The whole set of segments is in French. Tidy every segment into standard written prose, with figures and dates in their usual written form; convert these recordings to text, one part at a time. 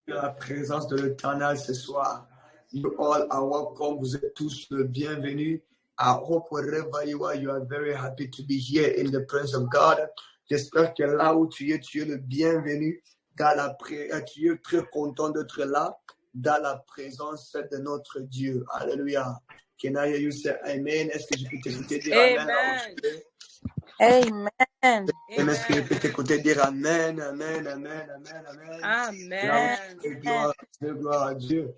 La présence de l'Éternel ce soir. You all are welcome. Vous êtes tous le bienvenue. I hope wherever you are very happy to be here in the presence of God. J'espère que là où tu es le bienvenu. Tu es très content d'être là dans la présence de notre Dieu. Alléluia. Can I hear you say Amen? Est-ce que je peux t'écouter dire Amen? Amen. Amen. Est-ce que je peux t'écouter dire Amen, Amen, Amen, Amen, Amen. Amen. Gloire à Dieu.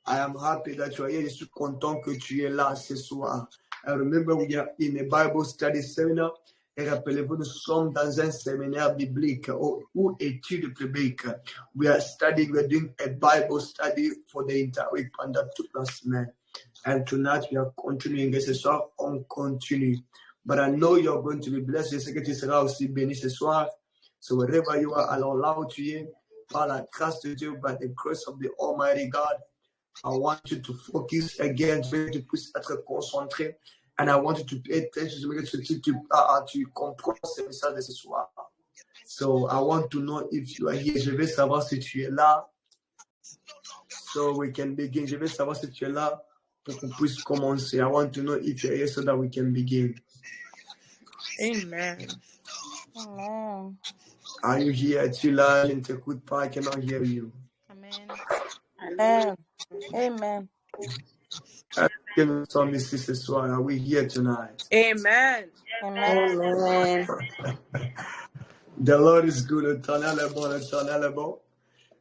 I am happy that you are here. Je suis content que tu es là ce soir. I remember we are in a Bible study seminar. Et rappelez-vous, nous sommes dans un séminaire biblique ou étude biblique. We are doing a Bible study for the entire week pendant toute la semaine. And tonight we are continuing. Et ce soir, on continue. But I know you're going to be blessed. Je sais que tu seras aussi béni ce soir. So wherever you are, alors là où tu es, par la grâce de Dieu, by the grace of the Almighty God, I want you to focus again, que tu puisses être concentré. And I want you to pay attention to tu comprends ce message de ce soir. So I want to know if you are here. Je veux savoir si tu es là. So we can begin. Je veux savoir si tu es là pour qu'on puisse commencer. I want to know if you are here so that we can begin. Amen. Amen. Are you here? Es-tu là? Je ne t'écoute pas. I cannot hear you. Amen. Amen. Amen. Que nous sommes ici ce soir. Are we here tonight? Amen. Amen. The Lord is good. L'Éternel est bon. L'Éternel est bon.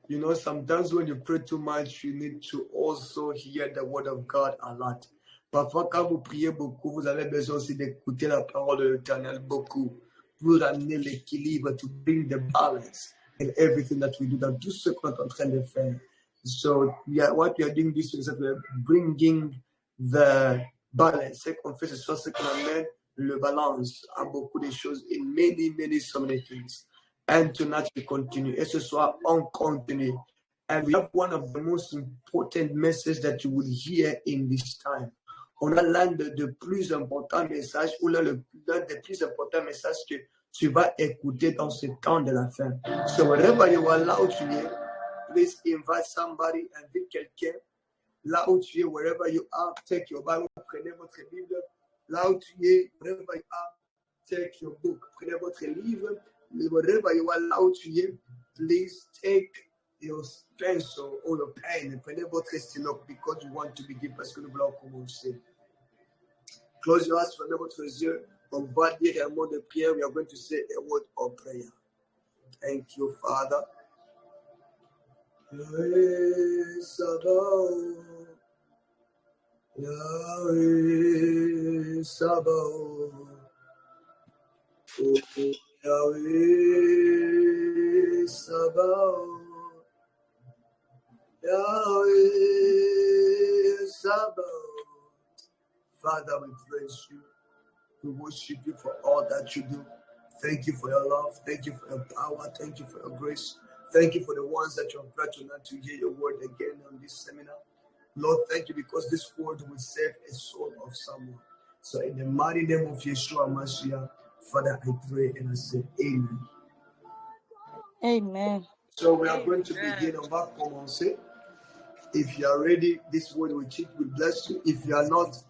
You know, sometimes when you pray too much, you need to also hear the word of God a lot. Parfois, quand vous priez beaucoup, vous avez besoin aussi d'écouter la parole de l'Éternel beaucoup pour amener l'équilibre, to bring the balance in everything that we do, dans tout ce qu'on est en train de faire. So, what we are doing this is that we are bringing the balance. Ce qu'on fait ce soir, c'est qu'on amène le balance à beaucoup de choses, in many, so many things. And tonight we continue. Et ce soir, on continue. And we have one of the most important messages that you will hear in this time. On a l'un des plus importants messages, ou l'un des plus importants messages que tu vas écouter dans ce temps de la fin. So wherever you are, là où tu es, please invite somebody, invite quelqu'un. Là où tu es, wherever you are, take your Bible, prenez votre Bible. Là où tu es, wherever you are, take your book, prenez votre livre. Wherever you are, là où tu es, please take your pencil or your pen. Prenez votre stylo because you want to begin, parce que nous voulons commencer. Close your eyes, fermez votre yeux. On va dire un mot de prière. We are going to say a word of prayer. Thank you, Father. Yahweh Sabaoth, Yahweh Sabaoth, oh Yahweh Sabaoth, Yahweh Sabaoth. Father, we praise you. We worship you for all that you do. Thank you for your love. Thank you for your power. Thank you for your grace. Thank you for the ones that you have brought tonight to hear your word again on this seminar. Lord, thank you because this word will save a soul of someone. So in the mighty name of Yeshua Mashiach, Father, I pray and I say amen. Amen. So we are going to begin. On va commencer. If you are ready, this word will bless you. If you are not,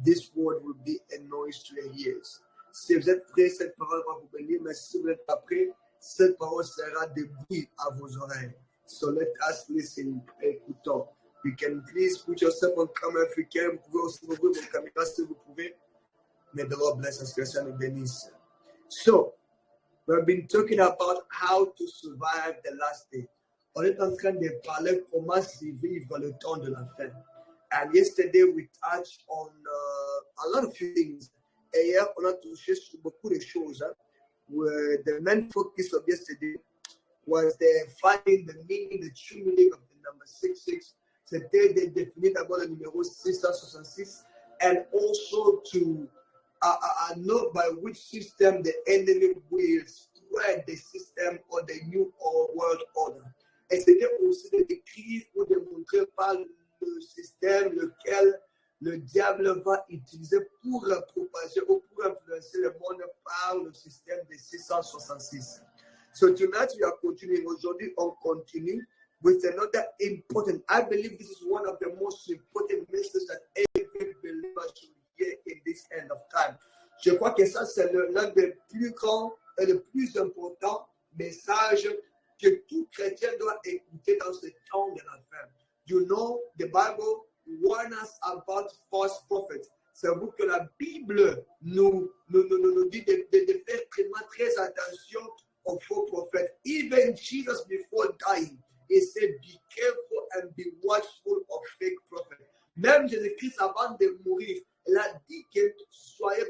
this word will be a noise to your ears. Si vous êtes prêts, cette parole va vous bénir, mais si vous n'êtes pas prêts, cette parole sera des bruits à vos oreilles. So let us listen. Écoutons. You can please put yourself on camera if you can. Vous pouvez aussi ouvrir vos caméras si vous pouvez. May the Lord bless us. Que le Seigneur nous bénisse. So, we've been talking about how to survive the last day. On est en train de parler comment survivre le temps de la fin. And yesterday we touched on a lot of things. Et hier, on a touché sur beaucoup de choses. Where the main focus of yesterday was finding the meaning, the true meaning of the number 66. C'était de définir d'abord le numéro 666 and also to know by which system the enemy will spread the system or the new world order. Et c'était aussi de décrire ou de montrer par le système lequel le diable va utiliser pour propager ou pour influencer le monde par le système de 666. So tonight we are continuing. Aujourd'hui, on continue with another important. I believe this is one of the most important messages that every believer should hear in this end of time. Je crois que ça, c'est l'un des plus grands et le plus important messages que tout chrétien doit écouter dans ce temps de la fin. You know, the Bible warns us about false prophets. C'est vous que la Bible nous dit de faire très attention aux faux prophètes. Even Jesus, before dying, he said, be careful and be watchful of fake prophets. Même Jésus-Christ, avant de mourir, il a dit que soyez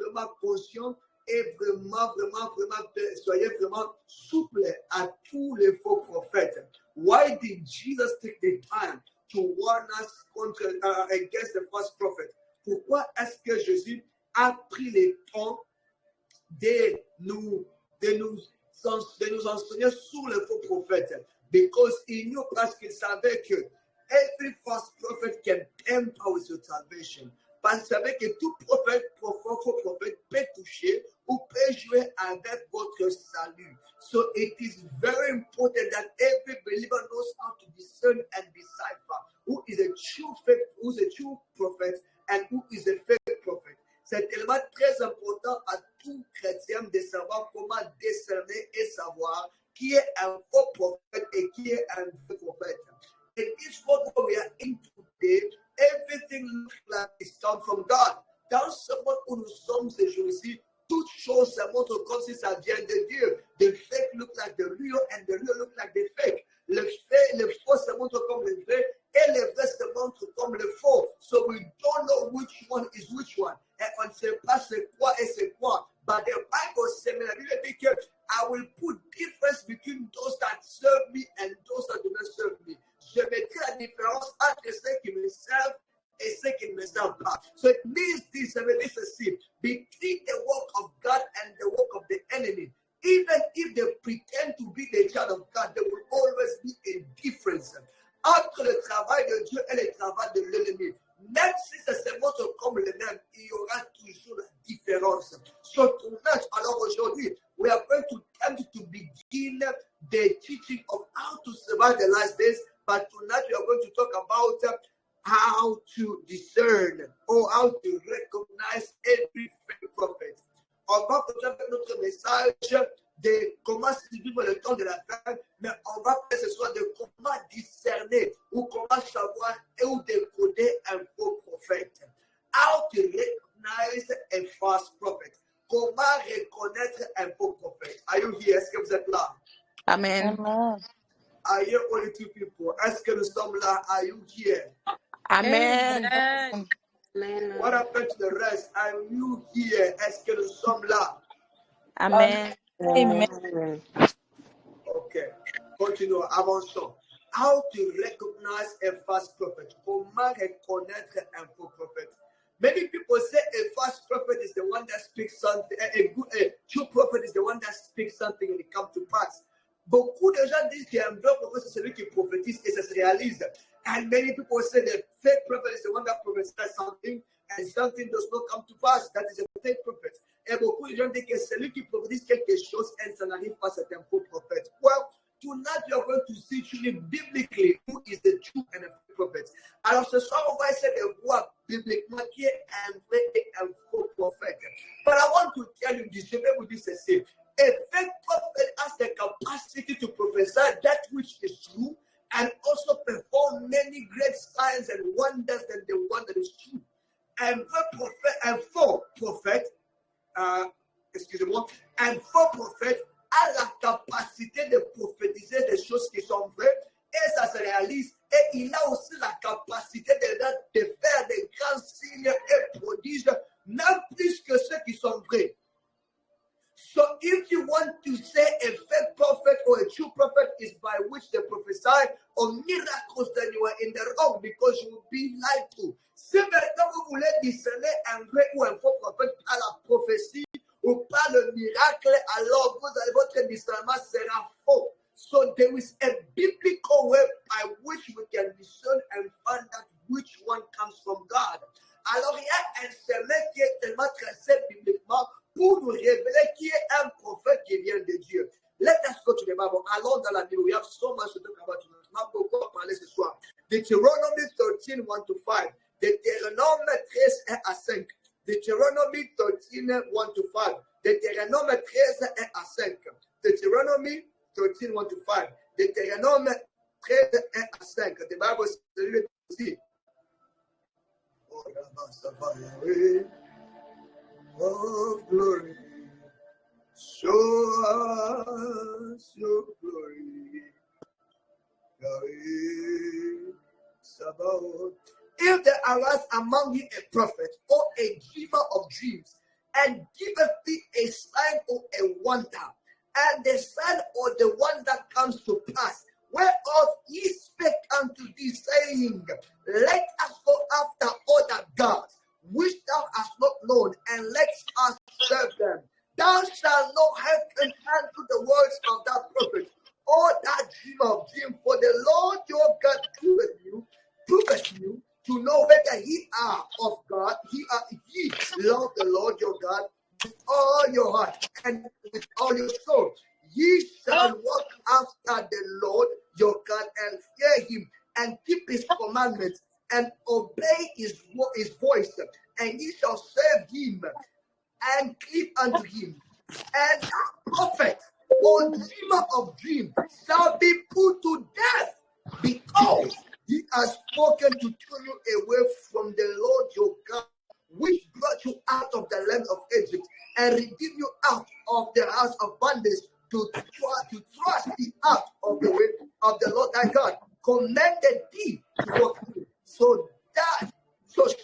vraiment conscients et vraiment, soyez vraiment souple à tous les faux prophètes. Why did Jesus take the time to warn us against the false prophet? Pourquoi est-ce que Jésus a pris le temps de nous enseigner sur les faux prophètes? Because he knew, parce qu'il savait que every false prophet can tamper with your salvation. Parce qu'il savait que tout prophète, faux prophète peut toucher ou peut jouer avec votre salut. So it is very important that every believer knows how to discern and decipher who is a true prophet and who is a fake prophet. C'est tellement très important à tout chrétien de savoir comment décerner et savoir qui est un faux prophète et qui est un vrai prophète. In each world we are in today, everything looks like it's come from God. Dans ce monde où nous sommes ces jours-ci, toutes choses se montrent comme si ça vient de Dieu. The fake look like the real and the real look like the fake. Le faux se montre comme le vrai et le vrai se montre comme le faux. So we don't know which one is which one. Et on ne sait pas c'est quoi et c'est quoi. But the Bible says, la Bible dit que I will put difference between those that serve me and those that do not serve me. Je mettrai la différence entre ceux qui me servent et ceux qui ne me servent pas. So it means this, ça veut dire ceci, between the work of God and the work of the enemy. Even if they pretend to be the child of God, there will always be a difference entre le travail de Dieu et le travail de l'ennemi. Même si ça se montre comme le même, il y aura toujours la différence. So tonight, alors aujourd'hui, we are going to attempt to begin the teaching of how to survive the last days. But tonight we are going to talk about how to discern or how to recognize every fake prophet. On va continuer avec notre message de comment vivre le temps de la fin, mais on va faire ce soir de comment discerner ou comment savoir et où décoder un faux prophète. How to recognize a false prophet. Comment reconnaître un faux prophète. Are you here? Est-ce que vous êtes là? Amen. Amen. Are you only two people? Est-ce que nous sommes là? Are you here? Amen. Amen. What happened to the rest? Are you here? Est-ce que nous sommes là? Amen. Amen. Okay. Continuons. Avançons. How to recognize a false prophet. Comment reconnaître un faux prophète? Many people say a false prophet is the one that speaks something. A true prophet is the one that speaks something and it comes to pass. Beaucoup de gens disent qu'un vrai prophète, c'est celui qui prophétise et ça se réalise. And many people say the fake prophet is the one that prophesies something and something does not come to pass. That is a fake prophet. Et beaucoup de gens disent que c'est celui qui prophétise quelque chose et ça n'arrive pas, c'est un faux prophète. Well, tonight we are going to see truly biblically who is the true and a fake prophet. Alors ce soir, on va essayer de voir bibliquement qui est un vrai et un faux prophète. But I want to tell you this, je vais vous dire ceci. A fake prophet has the capacity to prophesy that which is true and also perform many great signs and wonders than the one that is true. Un faux prophète, un faux prophète a la capacité de prophétiser des choses qui sont vraies et ça se réalise. Et il a aussi la capacité de faire des grands signes et prodiges, même plus que ceux qui sont vrais. So if you want to say a fake prophet or a true prophet is by which they prophesy or miracles, then you are in the wrong because you will be lied to. Si maintenant vous voulez discerner un vrai ou un faux prophète par la prophétie ou par le miracle, alors votre discernement sera faux. So there is a biblical way by which we can discern and find out which one comes from God. Alors il y a un chemin qui est tellement tracé bibliquement pour nous révéler qui est un prophète qui vient de Dieu. Let us go to the Bible. Allons dans la Bible. We have so much to talk about tonight. Deutéronome 13, 1-5. Deutéronome 13, 1-5. Deutéronome 13, 1-5. Deutéronome 13, 1-5. Deutéronome 13, 1-5. Deutéronome 13, 1-5. The Bible says, of glory, show us your glory. If there arise among you a prophet or a dreamer of dreams, and giveth thee a sign or a wonder, and the sign or the wonder comes to pass, whereof ye spake unto thee, saying, let us go after other gods, which thou hast not known, and let us serve them. Thou shalt not hearken unto the words of that prophet, or that dreamer of dream, for the Lord your God proveth you to know whether ye are of God, ye love the Lord your God with all your heart and with all your soul. Ye shall walk after the Lord your God and fear him and keep his commandments and obey his voice, and ye shall serve him and cleave unto him. And that prophet or dreamer of dreams shall be put to death, because he has spoken to turn you away from the Lord your God, which brought you out of the land of Egypt and redeemed you out of the house of bondage, to thrust thee out of the way of the Lord thy God, commanded thee to walk in. So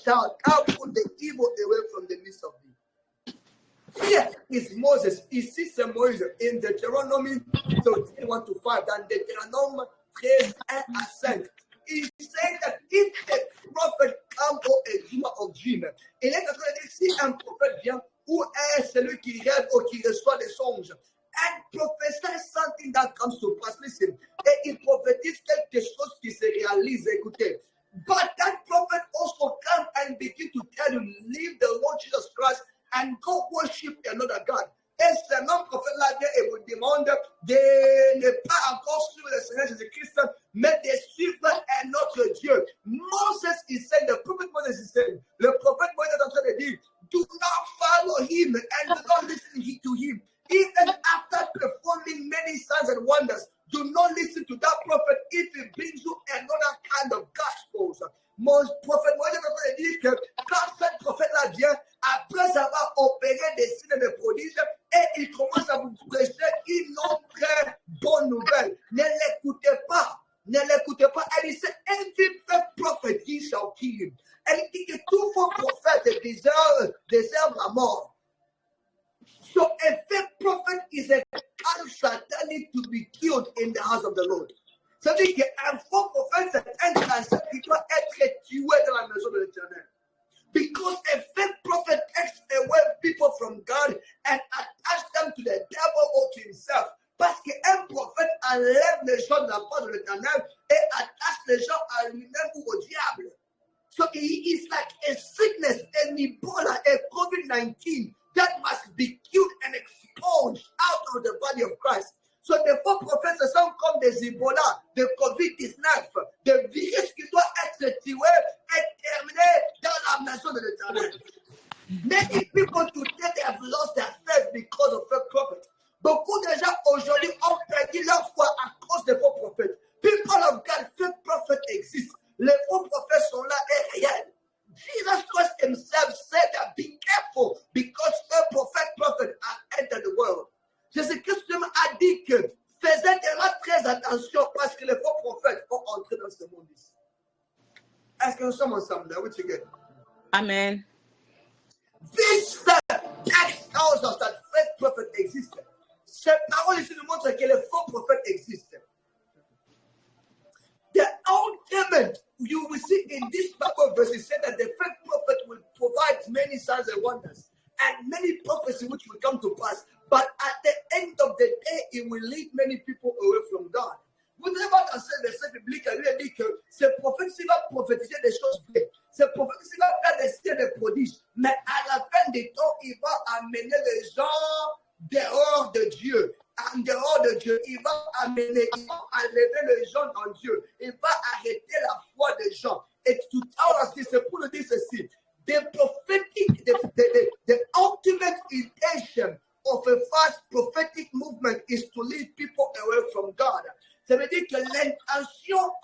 shalt thou put the evil away from the midst of thee. Here is Moses. He sees Moses in Deuteronomy 13, 1-5, and Deuteronomy 13, 1-5. He said that if a prophet comes or a dreamer of dream, il est en train de dire, si un prophète vient, où est celui qui rêve ou qui reçoit des songes, and prophesies something that comes to pass. Listen, et il prophétise quelque chose qui se réalise. Écoutez, but that prophet also come and begin to tell you, leave the Lord Jesus Christ and go worship another God. Et ce non-prophète-là vient et vous demande de ne pas encore suivre le Seigneur Jésus-Christ, mais de suivre un autre Dieu. Moses is saying, the prophet Moses is saying, le prophète Moïse est en train de dire, do not follow him and do not listen to him. Even after performing many signs and wonders, do not listen to that prophet if he brings you another kind of gospels. Mon prophète Moïse est en train de dire que quand ce prophète-là vient, après avoir opéré des signes et des prodiges, et il commence à vous prêcher une autre bonne nouvelle. Ne l'écoutez pas. Ne l'écoutez pas. Elle dit, every fake prophet he shall kill him. Elle dit que tout faux prophète déserve la mort. So a fake prophet is a cancer that needs to be killed in the house of the Lord. Ça veut dire qu'un faux prophète, c'est un cancer qui doit être tué dans la maison de l'Éternel. Because a fake prophet takes away people from God and attach them to the devil or to himself. Parce qu'un prophète enlève les gens de la part de l'Éternel et attache les gens à lui-même ou au diable. So he is like a sickness, an Ebola, a COVID-19 that must be killed and expunged out of the body of Christ. So the faux prophètes sont comme des Ebola, de COVID-19, de virus qui doit être tué et terminé dans la maison de l'Éternel. Many people today they have lost their faith because of fake prophets. Beaucoup de gens aujourd'hui ont perdu leur foi à cause des faux prophètes. People of God, fake prophets exist. Les faux prophètes sont là et réels. Jesus Christ himself said that be careful because a prophet has entered the world. Jésus-Christ a dit que faisait très attention parce que les faux prophètes ont entré dans ce monde ici. Est-ce que nous sommes ensemble là? What you get? Amen. This text tells us that fake prophet existed. Cette parole ici nous montre que les faux prophètes existent. The Old Testament, you will see in this Bible verse, it said that the fake prophet will provide many signs and wonders and many prophecies which will come to pass. But at the end of the day, it will lead many people away from God. Vous devez voir dans ce verset biblique, lui a dit que ce prophète-ci va prophétiser des choses vraies. Ce prophète-ci va faire des signes et des prodiges. Mais à la fin des temps, il va amener les gens dehors de Dieu. En dehors de Dieu, il va enlever les gens dans Dieu. Il va arrêter la foi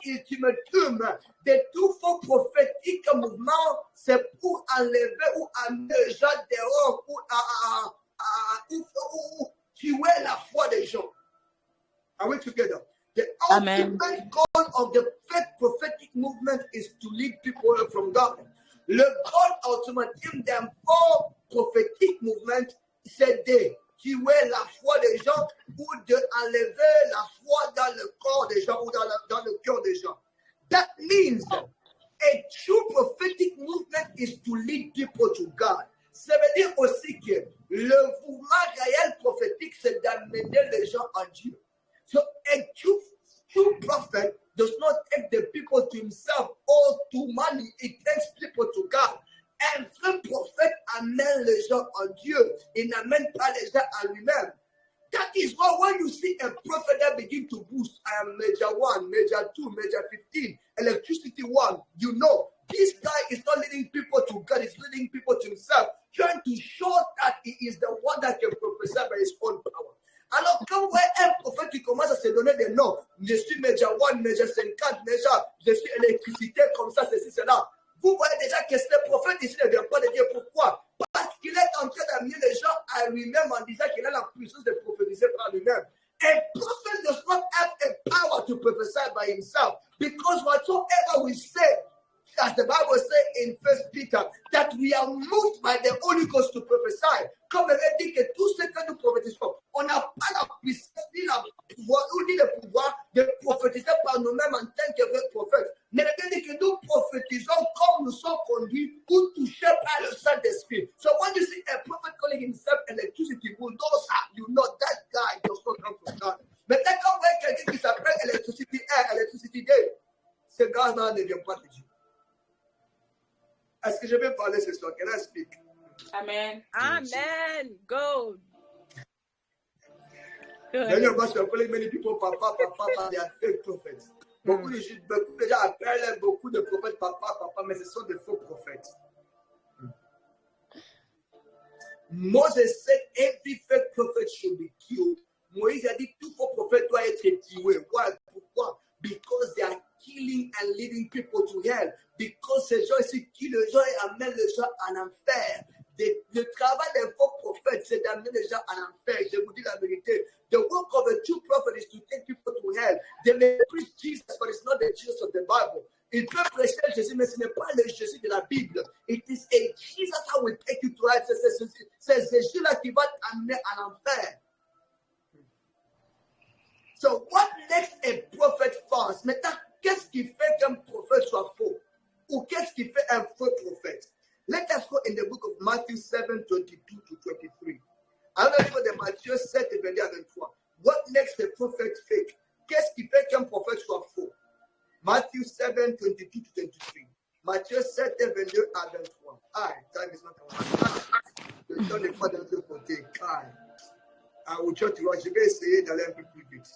ultimatum de tout faux prophétique mouvement, c'est pour enlever ou amener les gens dehors ou tuer la foi des gens. Are we together? The Amen. ultimate goal of the fake prophetic movement is to lead people away from God. Le goal ultimatum d'un faux prophétique mouvement, c'est de tuer la foi des gens ou d'enlever la foi dans le corps des gens ou dans le cœur des gens. That means a true prophetic movement is to lead people to God. Ça veut dire aussi que le mouvement réel prophétique, c'est d'amener les gens à Dieu. So a true prophet does not take the people to himself or to money. It takes people to God. Un vrai prophète amène les gens à Dieu. Il n'amène pas les gens à lui-même. That is why when you see a prophet that begin to boost, I am major 1, major 2, major 15, electricity 1, you know, this guy is not leading people to God, he's leading people to himself, trying to show that he is the one that can prophesy by his own power. Alors, quand vous voyez un prophète qui commence à se donner des noms, je suis major 1, major 50, major, je suis électricité, comme ça, ceci, cela, vous voyez déjà que ce prophète ici ne vient pas de Dieu. Pourquoi? Parce qu'il est en train d'amener les gens à lui-même en disant qu'il a la puissance de prophétiser par lui-même. A prophet does not have a power to prophesy by himself, because whatsoever we say, as the Bible says in 1 Peter, that we are moved by the Holy Ghost to prophesy. Comme elle dit que tout ce que nous prophétisons, on n'a pas la puissance ni le pouvoir de prophétiser par nous-mêmes en tant que vrai prophète. Mais elle dit que nous prophétisons comme nous sommes conduits ou touchés par le Saint-Esprit. So when you see a prophet calling himself electricity bulldozer, you know that guy does not come from God. Maintenant, quand vous voyez quelqu'un qui s'appelle Electricity 1, Electricity 2, ce gars-là ne vient pas de Dieu. Est-ce que je vais parler ce soir? Can I speak? Amen. Amen. Go. Many of us are calling many people papa, they are fake prophets. Beaucoup de gens appellent beaucoup de prophètes papa, mais ce sont des faux prophètes. Moses said every fake prophet should be killed. Moïse a dit tout faux prophète doit être tué. Pourquoi? Because they are killing and leading people to hell. Because ces gens ici tuent les gens et amènent les gens en enfer. Le travail des faux prophètes, c'est d'amener les gens en enfer. Je vous dis la vérité. The work of a true prophet is to take people to hell. They may preach Jesus, but it's not the Jesus of the Bible. Ils peuvent prêcher Jésus, mais ce n'est pas le Jésus de la Bible. It is a Jesus that will take you to hell. C'est Jésus-là qui va t'amener en enfer. So what makes a prophet false? Maintenant, qu'est-ce qui fait qu'un prophète soit faux? Ou qu'est-ce qui fait un faux prophète? Let us go in the book of Matthew 7, 22 to 23. Alors, le livre de Matthieu 7, 22 à 23. What makes a prophet fake? Qu'est-ce qui fait qu'un prophète soit faux? Matthew 7, 22 to 23. Matthieu 7, 22 à 23. Time is not on my side. Le temps n'est pas de l'autre côté. I will try to rush. Je vais essayer d'aller un peu plus vite.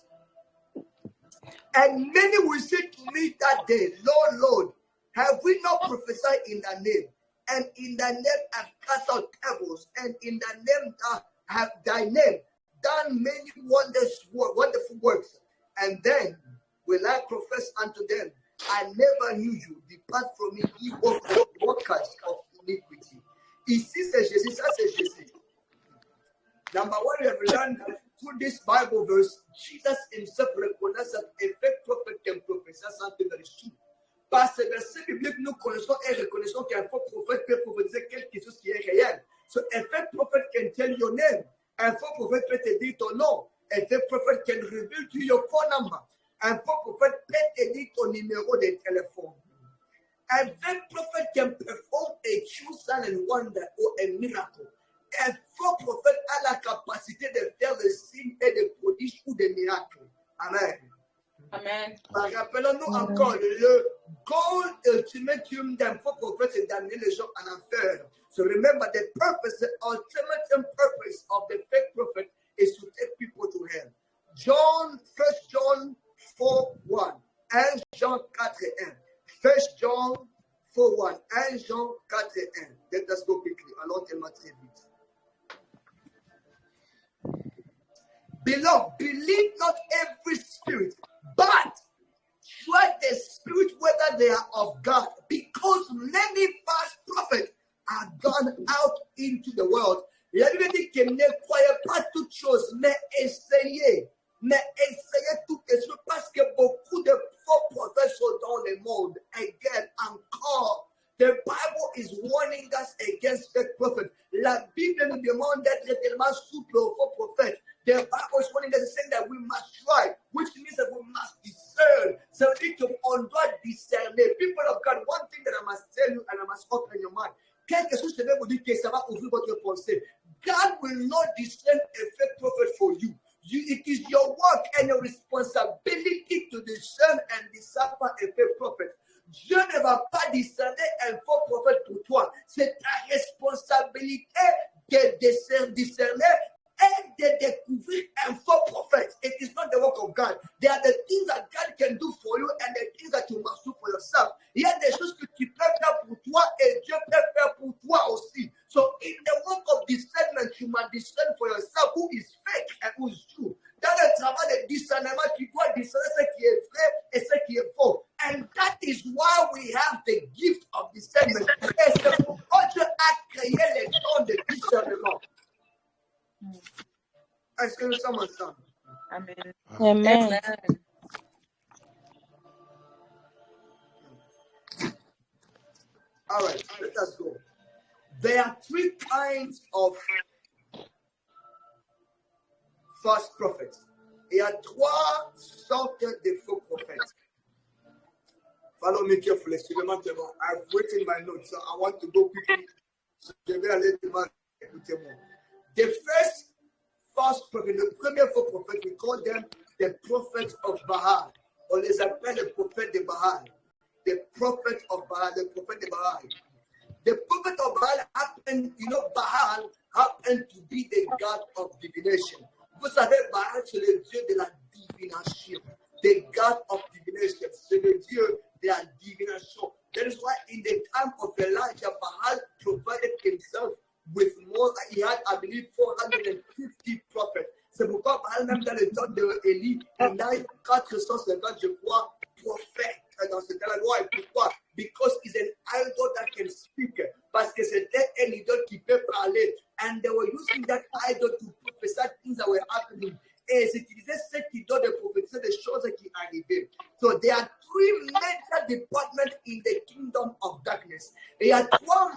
And many will say to me that day, Lord, Lord, have we not prophesied in thy name? And in thy name have cast out devils, and in thy name have thy name done many wonderful works. And then will I profess unto them, I never knew you. Depart from me, ye workers of iniquity. Ici, c'est Jésus, ça c'est Jésus. Number one, we have learned that through this Bible verse, Jesus himself recognizes that a fake prophet can prophesy something that is true. Par ce verset biblique, nous connaissons et reconnaissons qu'un faux prophète peut prophétiser quelque chose qui est réel. So a fake prophet can tell your name. Un faux prophète peut te dire ton nom. A fake prophet can reveal to you your phone number. Un faux prophète peut te dire ton numéro de téléphone. A fake prophet can perform a true sign and wonder or a miracle. Un faux prophète a la capacité de faire des signes et des prodiges ou des miracles. Amen. Amen. Rappelons-nous encore, le goal ultimatum d'un faux prophète, c'est d'amener les gens en enfer. So remember, the purpose, the ultimate purpose of the fake prophet is to take people to hell. 1 John 4:1, 1 Jean 4:1, 1 John 4:1, 1 Jean 4:1. Let us go quickly. Allons tellement très vite. Beloved, believe not every spirit, but try the that they are of God, because many false prophets are gone out into the world. La Bible dit que ne croyez pas toutes choses, mais essayez toutes les choses, parce que beaucoup de faux prophètes sont dans le monde. Again, encore. The Bible is warning us against fake prophets. La Bible nous demande d'être tellement souple aux faux prophètes. The Bible is warning us, saying that we must try, which means that we must discern. So on doit discerner. People of God, one thing that I must tell you and I must open your mind. Quelque chose que je vais vous dire que ça va ouvrir votre pensée. God will not discern a fake prophet for you. It is your work and your responsibility to discern and decipher a fake prophet. Dieu ne va pas discerner un faux prophète pour toi. C'est ta responsabilité de discerner and de découvrir un faux prophète. It is not the work of God. There are the things that God can do for you and the things that you must do for yourself. Il y a des choses que tu peux faire pour toi et Dieu peut faire pour toi aussi. So in the work of discernment, you must discern for yourself who is fake and who is true. Dans le travail de discernement, tu dois discerner ce qui est vrai et ce qui est faux. And that is why we have the gift of discernment. Et c'est pourquoi Dieu a créé les dons de discernement. Est-ce que nous sommes ensemble? Amen. Amen. All right, let us go. There are three kinds of false prophets. Il y a trois sortes de faux prophètes. Follow me carefully. Suivez-moi tellement. I've written my notes, so I want to go quickly. So je vais aller devant. Écoutez-moi. The first false prophet, le premier faux prophète, we call them the prophets of Baal. On les appelle les prophètes de Baal. The prophet of Baal, the prophet de Baal. The prophet of Baal happened, Baal happened to be the god of divination. Vous savez, Baal, c'est le dieu de la divination. The god of divination. C'est le dieu de la divination. That is why in the time of Elijah, Baal provided himself with more. He had, I believe, 450 prophets. C'est pourquoi Baal, même dans le temps d'Élie, il a 450, je crois, prophètes dans ce cas-là. Pourquoi? Because he's an idol that can speak. Parce que c'était un idole qui peut parler. And they were using that idol to prophesy things that were happening. Et ils utilisaient cette idole de prophétiser des choses qui arrivaient. So there are three major departments in the kingdom of darkness. Et il y a trois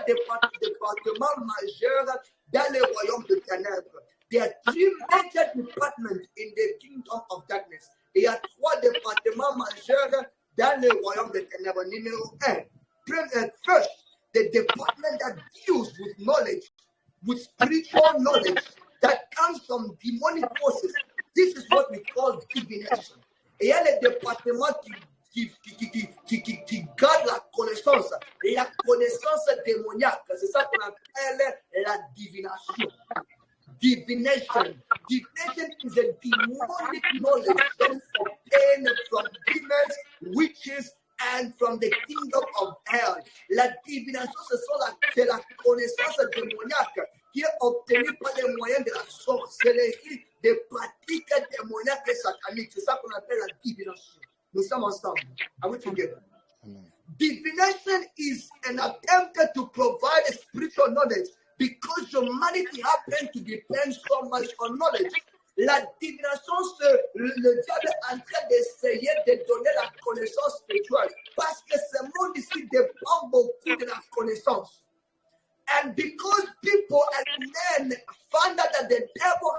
départements majeurs dans le royaume de ténèbres. There are three major departments in the kingdom of darkness. Et il y a trois départements majeurs dans le royaume des ténèbres. Numéro 1. First, the department that deals with knowledge, with spiritual knowledge that comes from demonic forces. This is what we call divination. Et il y a le département qui garde la connaissance démoniaque. C'est ça qu'on appelle la divination. Divination. Divination is a demonic knowledge that is obtained from demons, witches, and from the kingdom of hell. La divination, c'est la connaissance démoniaque qui est obtenue par les moyens de la sorcellerie, des pratiques démoniaques et sataniques. C'est ça qu'on appelle la divination. Nous sommes ensemble. Are we together? Divination is an attempt to provide a spiritual knowledge because humanity happens to depend so much on knowledge. La divination, le diable est en train d'essayer de donner la connaissance spirituelle parce que ce monde ici dépend beaucoup de la connaissance. And because people and men found out that the devil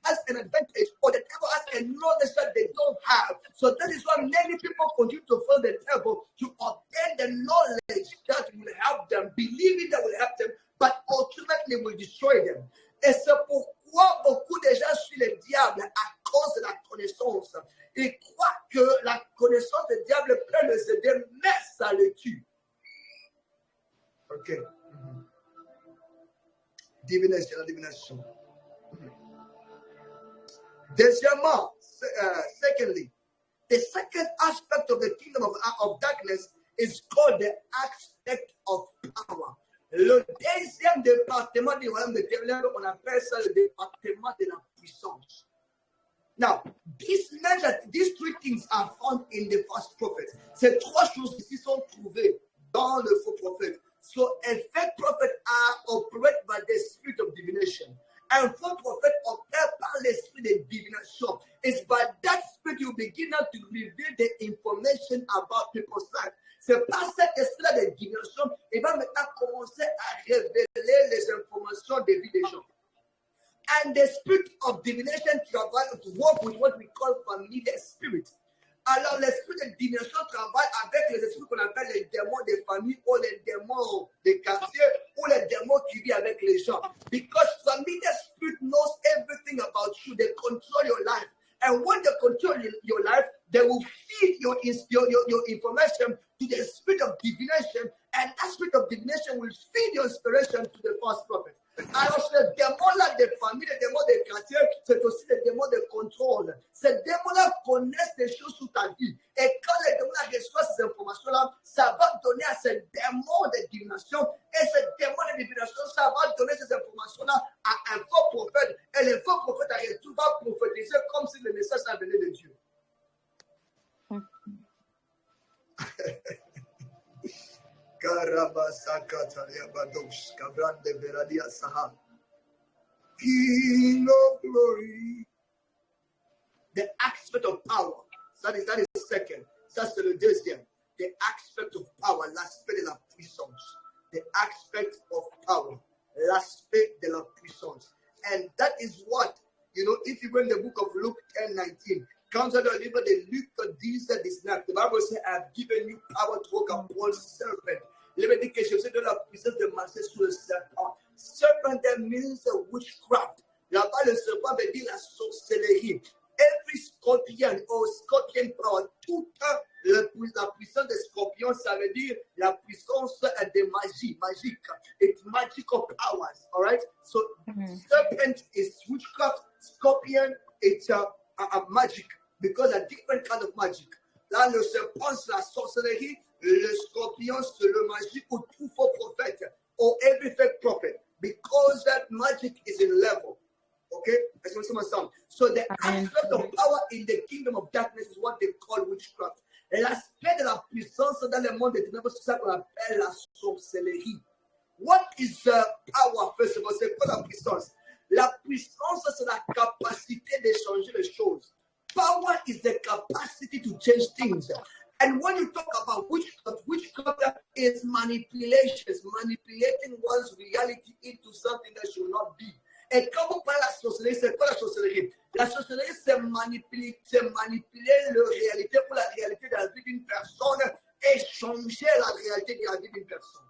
has an advantage or the devil has a knowledge that they don't have. So that is why many people continue to follow the devil to obtain the knowledge that will help them, believing that will help them, but ultimately will destroy them. Et c'est pourquoi beaucoup de gens suivent le diable à cause de la connaissance. Ils croient que la connaissance du diable peut les aider, mais ça le tue. Ok. Divination. Deuxièmement, secondly, the second aspect of the kingdom of darkness is called the aspect of power. Le deuxième département du royaume de ténèbres, on appelle ça le département de la puissance. Now, these three things are found in the false prophet. Ces trois choses ici sont trouvées dans le faux prophète. So, a fake prophet are operated by the spirit of divination. And faux prophète opère par l'esprit de divination. It's by that spirit you begin now to reveal the information about people's life. C'est par cet esprit-là de divination, il va maintenant commencer à révéler les informations de vie des gens. And the spirit of divination travaille to work with what we call familiar spirit. Alors, l'esprit de divination travaille avec les esprits qu'on appelle les démons des familles ou les démons des quartiers ou les démons qui vivent avec les gens. Because familiar spirit knows everything about you. They control your life. And when they control your life, they will feed your information to the spirit of divination. And that spirit of divination will feed your inspiration to the false prophet. Alors, ce démon-là des familles, les démons des quartiers, c'est aussi les démons de contrôle. Ces démons-là connaissent des choses sur ta vie. Et quand les démons-là reçoivent ces informations-là, ça va donner à ces démons de divination. Et ces démons de divination, ça va donner ces informations-là à un faux prophète. Et le faux prophète, à retour, va prophétiser comme si le message venait de Dieu. King of glory. The aspect of power. That is second. Ça, c'est le deuxième. The aspect of power. L'aspect de la puissance. The aspect of power. L'aspect de la puissance. And that is what, if you go in the book of Luke 10:19, quand dans le livre de Luc 10:19, the Bible says, I have given you power to walk upon serpent. Il veut dire que je vous ai donné la puissance de marcher sur le serpent. Serpent, that means witchcraft. Là-bas, le serpent veut dire la sorcellerie. Every scorpion or scorpion power, toute la puissance des scorpions, ça veut dire la puissance de magie, magique. It's magical powers, all right? So, serpent is witchcraft, scorpion, it's a magic, because a different kind of magic. Là, le serpent, c'est la sorcellerie, le scorpion, c'est le magique ou tout faux prophète, or every fake prophet, because that magic is in level. Okay? So the aspect of power in the kingdom of darkness is what they call witchcraft. L'aspect de la puissance dans le monde des ténèbres, c'est ça qu'on appelle la sorcellerie. What is power, first of all? C'est quoi la puissance? La puissance, c'est la capacité de changer les choses. Power is the capacity to change things. And when you talk about witchcraft is manipulations, manipulating one's reality into something that should not be. Et quand vous parlez de la sorcellerie, c'est quoi la sorcellerie? La sorcellerie, c'est manipuler la réalité pour la réalité de la vie d'une personne et changer la réalité de la vie d'une personne.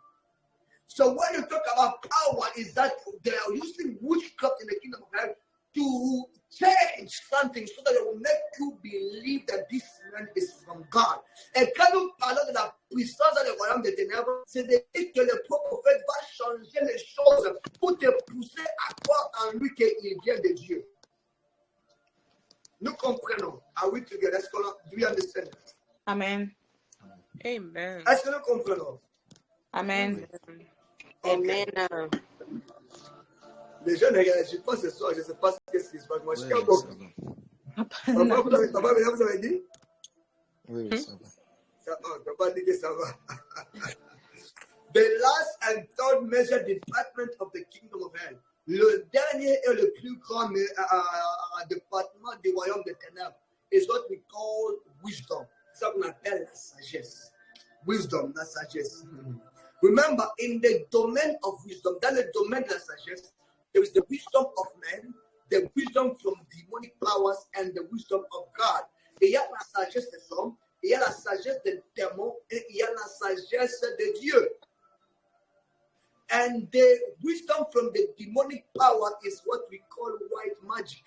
So when you talk about power, is that they are using witchcraft in the kingdom of heaven to change something so that it will make you believe that this man is from God. Et quand nous parlons de la puissance dans le royaume des ténèbres, c'est de dire que le prophète va changer les choses pour te pousser à croire en lui qu'il vient de Dieu. Nous comprenons. Are we together? Do we understand that? Amen. Amen. Est-ce que nous comprenons? Amen. Amen. Les gens ne réagissent pas ce soir. Je ne sais pas ce qui se passe. Moi, je suis beaucoup. Papa, vous avez dit? Oui, ça va. Papa dit que ça va. The last and third major department of the kingdom of hell. Le dernier et le plus grand département du royaume des ténèbres is what we call wisdom. C'est ça qu'on appelle la sagesse. Wisdom, la sagesse. Remember, in the domain of wisdom, dans le domaine de la sagesse, there is the wisdom of men, the wisdom from demonic powers, and the wisdom of God. Et il y a la sagesse des hommes, il y a la sagesse des démons, et il y a la sagesse de Dieu. And the wisdom from the demonic power is what we call white magic.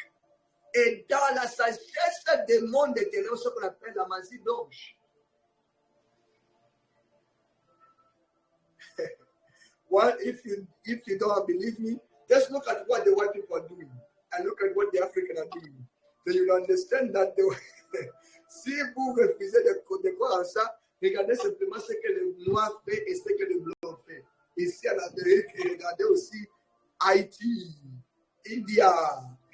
Et dans la sagesse des mondes des ténèbres, ce qu'on appelle la magie blanche. Well, if you don't believe me, just look at what the white people are doing and look at what the Africans are doing. So you understand that si vous refusez de croire en ça, regardez simplement ce que le noir fait et ce que le blanc fait. Ici en Amérique, regardez aussi Haïti, India,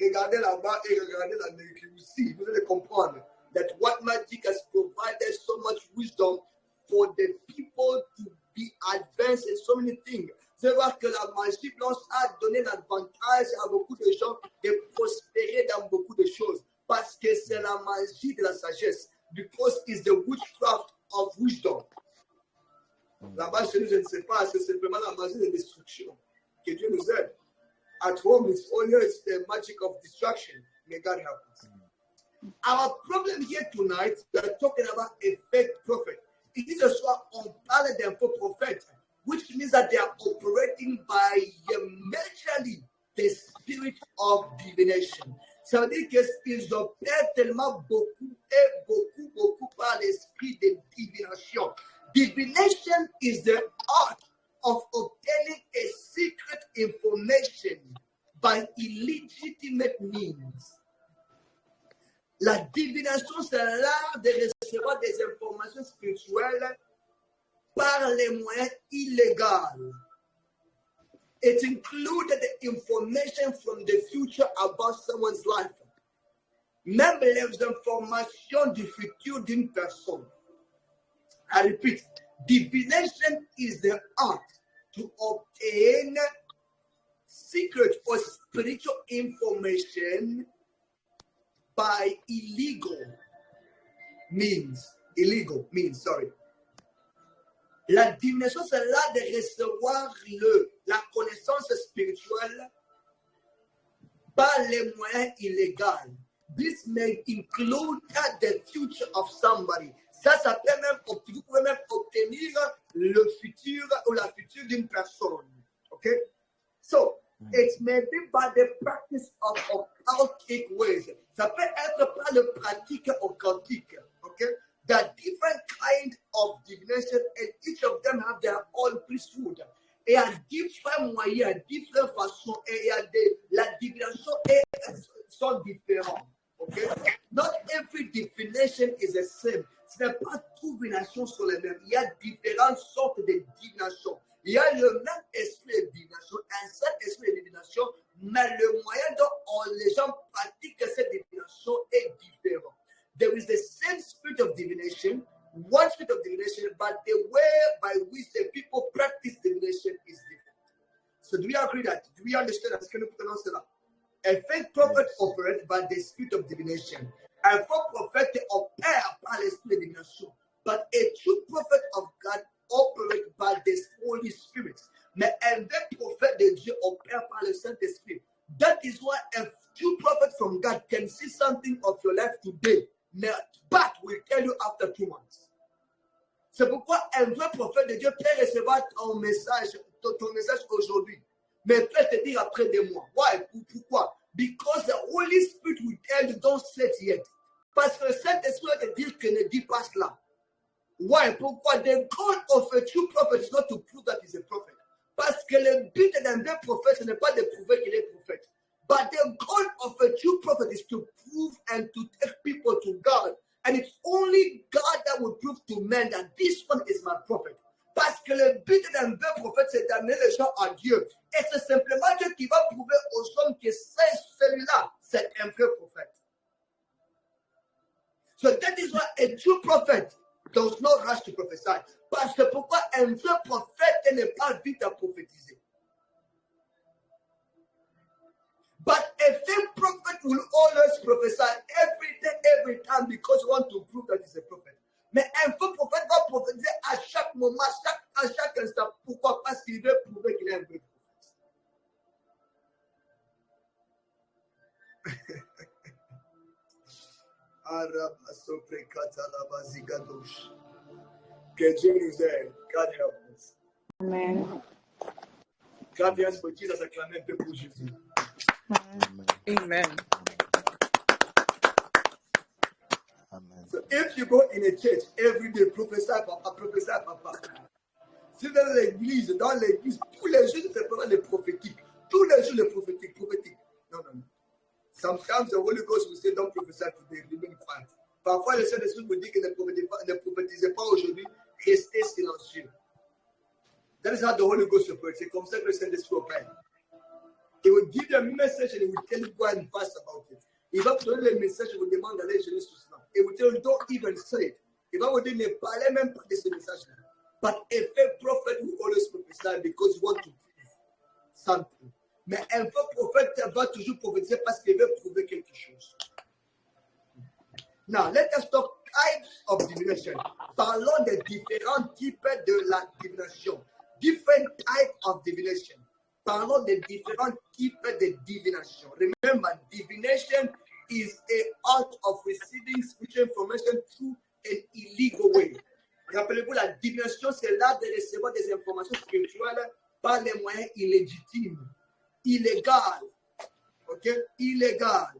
Regardez là-bas et regardez l'Amérique aussi. Vous allez comprendre that what magic has provided so much wisdom for the people to be advanced in so many things. C'est vrai que la magie blanche a donné l'avantage à beaucoup de gens de prospérer dans beaucoup de choses. Parce que c'est la magie de la sagesse. Because it's the witchcraft of wisdom. Là-bas, chez nous, je ne sais pas, c'est simplement la magie de destruction. Que Dieu nous aide. At home, it's always the magic of destruction. May God help us. Our problem here tonight, we are talking about a fake prophet. It is also on parle d'un faux prophète, which means that they are operating by majorly the spirit of divination. Ça veut dire qu'ils opèrent tellement beaucoup par l'esprit de divination. Divination is the art of obtaining a secret information by illegitimate means. La divination, c'est l'art de recevoir des informations spirituelles par les moyens illégaux. It included the information from the future about someone's life. Même les informations du futur d'une personne. I repeat, divination is the art to obtain secret or spiritual information by illegal means. La divination, c'est l'art de recevoir la connaissance spirituelle par les moyens illégaux. This may include the future of somebody. Ça peut même, vous pouvez même obtenir le futur ou la future d'une personne. Okay? So, it may be by the practice of occultic ways. Ça peut être par la pratique occultique. Okay? There are different kinds of divination and each of them have their own priesthood. Et il y a différents moyens, différentes façons et la divination sont différentes. Okay? Not every divination is the same. Ce n'est pas toute divination sur les mêmes. Il y a différentes sortes de divination. Il y a le même esprit de divination, un seul esprit de divination, mais le moyen dont les gens pratiquent cette divination est différent. There is the same spirit of divination, one spirit of divination, but the way by which the people practice divination is different. So do we agree that? Do we understand that? Can you pronounce that? A fake prophet operates by the spirit of divination. Un faux prophète opère par l'esprit de divination. But a true prophet of God operates by the Holy Spirit. Mais un vrai prophète de Dieu opère par le Saint-Esprit. That is why a true prophet from God can see something of your life today, but will tell you after 2 months. C'est pourquoi un vrai prophète de Dieu peut recevoir ton message aujourd'hui, mais peut te dire après 2 mois. Why? Pourquoi? Because the Holy Spirit will tell you, don't say it yet. Parce que le Saint-Esprit va te dire que ne dis pas cela. Why? Pourquoi? The goal of a true prophet is not to prove that he's a prophet. Parce que le but d'un vrai prophète, ce n'est pas de prouver qu'il est prophète. But the goal of a true prophet is to prove and to take people to God. And it's only God that will prove to men that this one is my prophet. Parce que le but d'un vrai prophète, c'est d'amener les gens à Dieu. Et c'est simplement Dieu qui va prouver aux hommes que celui-là, c'est un vrai prophète. So that is why a true prophet does not rush to prophesy. Parce que pourquoi un vrai prophète n'est pas vite à prophétiser. But a fake prophet will always prophesy every day, every time, because he wants to prove that he's a prophet. Mais un faux prophète va prophétiser à chaque moment, à chaque instant. Pourquoi? Parce qu'il veut prouver qu'il est un vrai prophète. Que Dieu nous aide. God help us. Amen. Clap your hands for Jesus. Acclamez un peu pour Jésus. Amen. Amen. So if you go in a church every day, prophesy, papa, prophesy, papa. Si dans l'église, tous les jours, c'est vraiment le prophétique. Tous les jours, le prophétique. Non. Sometimes the Holy Ghost will say, don't prophesy today, remain quiet. Parfois, le Saint-Esprit vous dit que ne prophétisez pas aujourd'hui, restez silencieux. That is how the Holy Ghost operates. C'est comme ça que le Saint-Esprit opère. He will give you a message and he will tell you go and fast about it. Il va te donner le message et vous demande d'aller gérer sur cela. Et vous tell you don't even say it. Il va vous dire ne parlez même pas de ce message-là. But a fake prophet will always prophesy because you want to prove something. Mais un faux prophète va toujours prophétiser parce qu'il veut prouver quelque chose. Now, let us talk types of divination. Parlons des différents types de la divination. Different types of divination. Parlons des différents types de divination. Remember, divination is an art of receiving spiritual information through an illegal way. Rappelez-vous, la divination, c'est l'art de recevoir des informations spirituelles par les moyens illégitimes, illégal. OK? Illégal.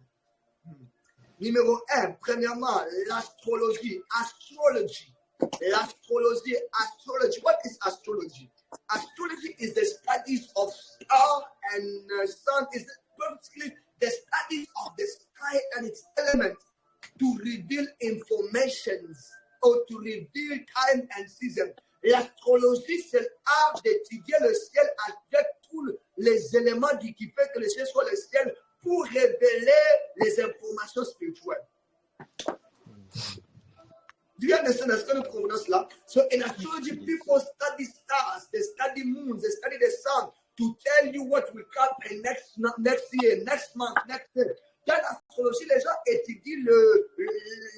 Numéro 1, premièrement, l'astrologie. Astrology. L'astrologie, astrology. What is astrology? Astrology is the studies of star and sun. Is basically the studies of the sky and its elements to reveal informations or to reveal time and season. L'astrologie, c'est l'art d'étudier le ciel avec tous les éléments qui fait que le ciel soit le ciel pour révéler les informations spirituelles. Do you understand? That's going to pronounce that. So in astrology, people study stars, they study moons, they study the sun to tell you what will happen next year, next month, next year. Dans l'astrologie, les gens étudient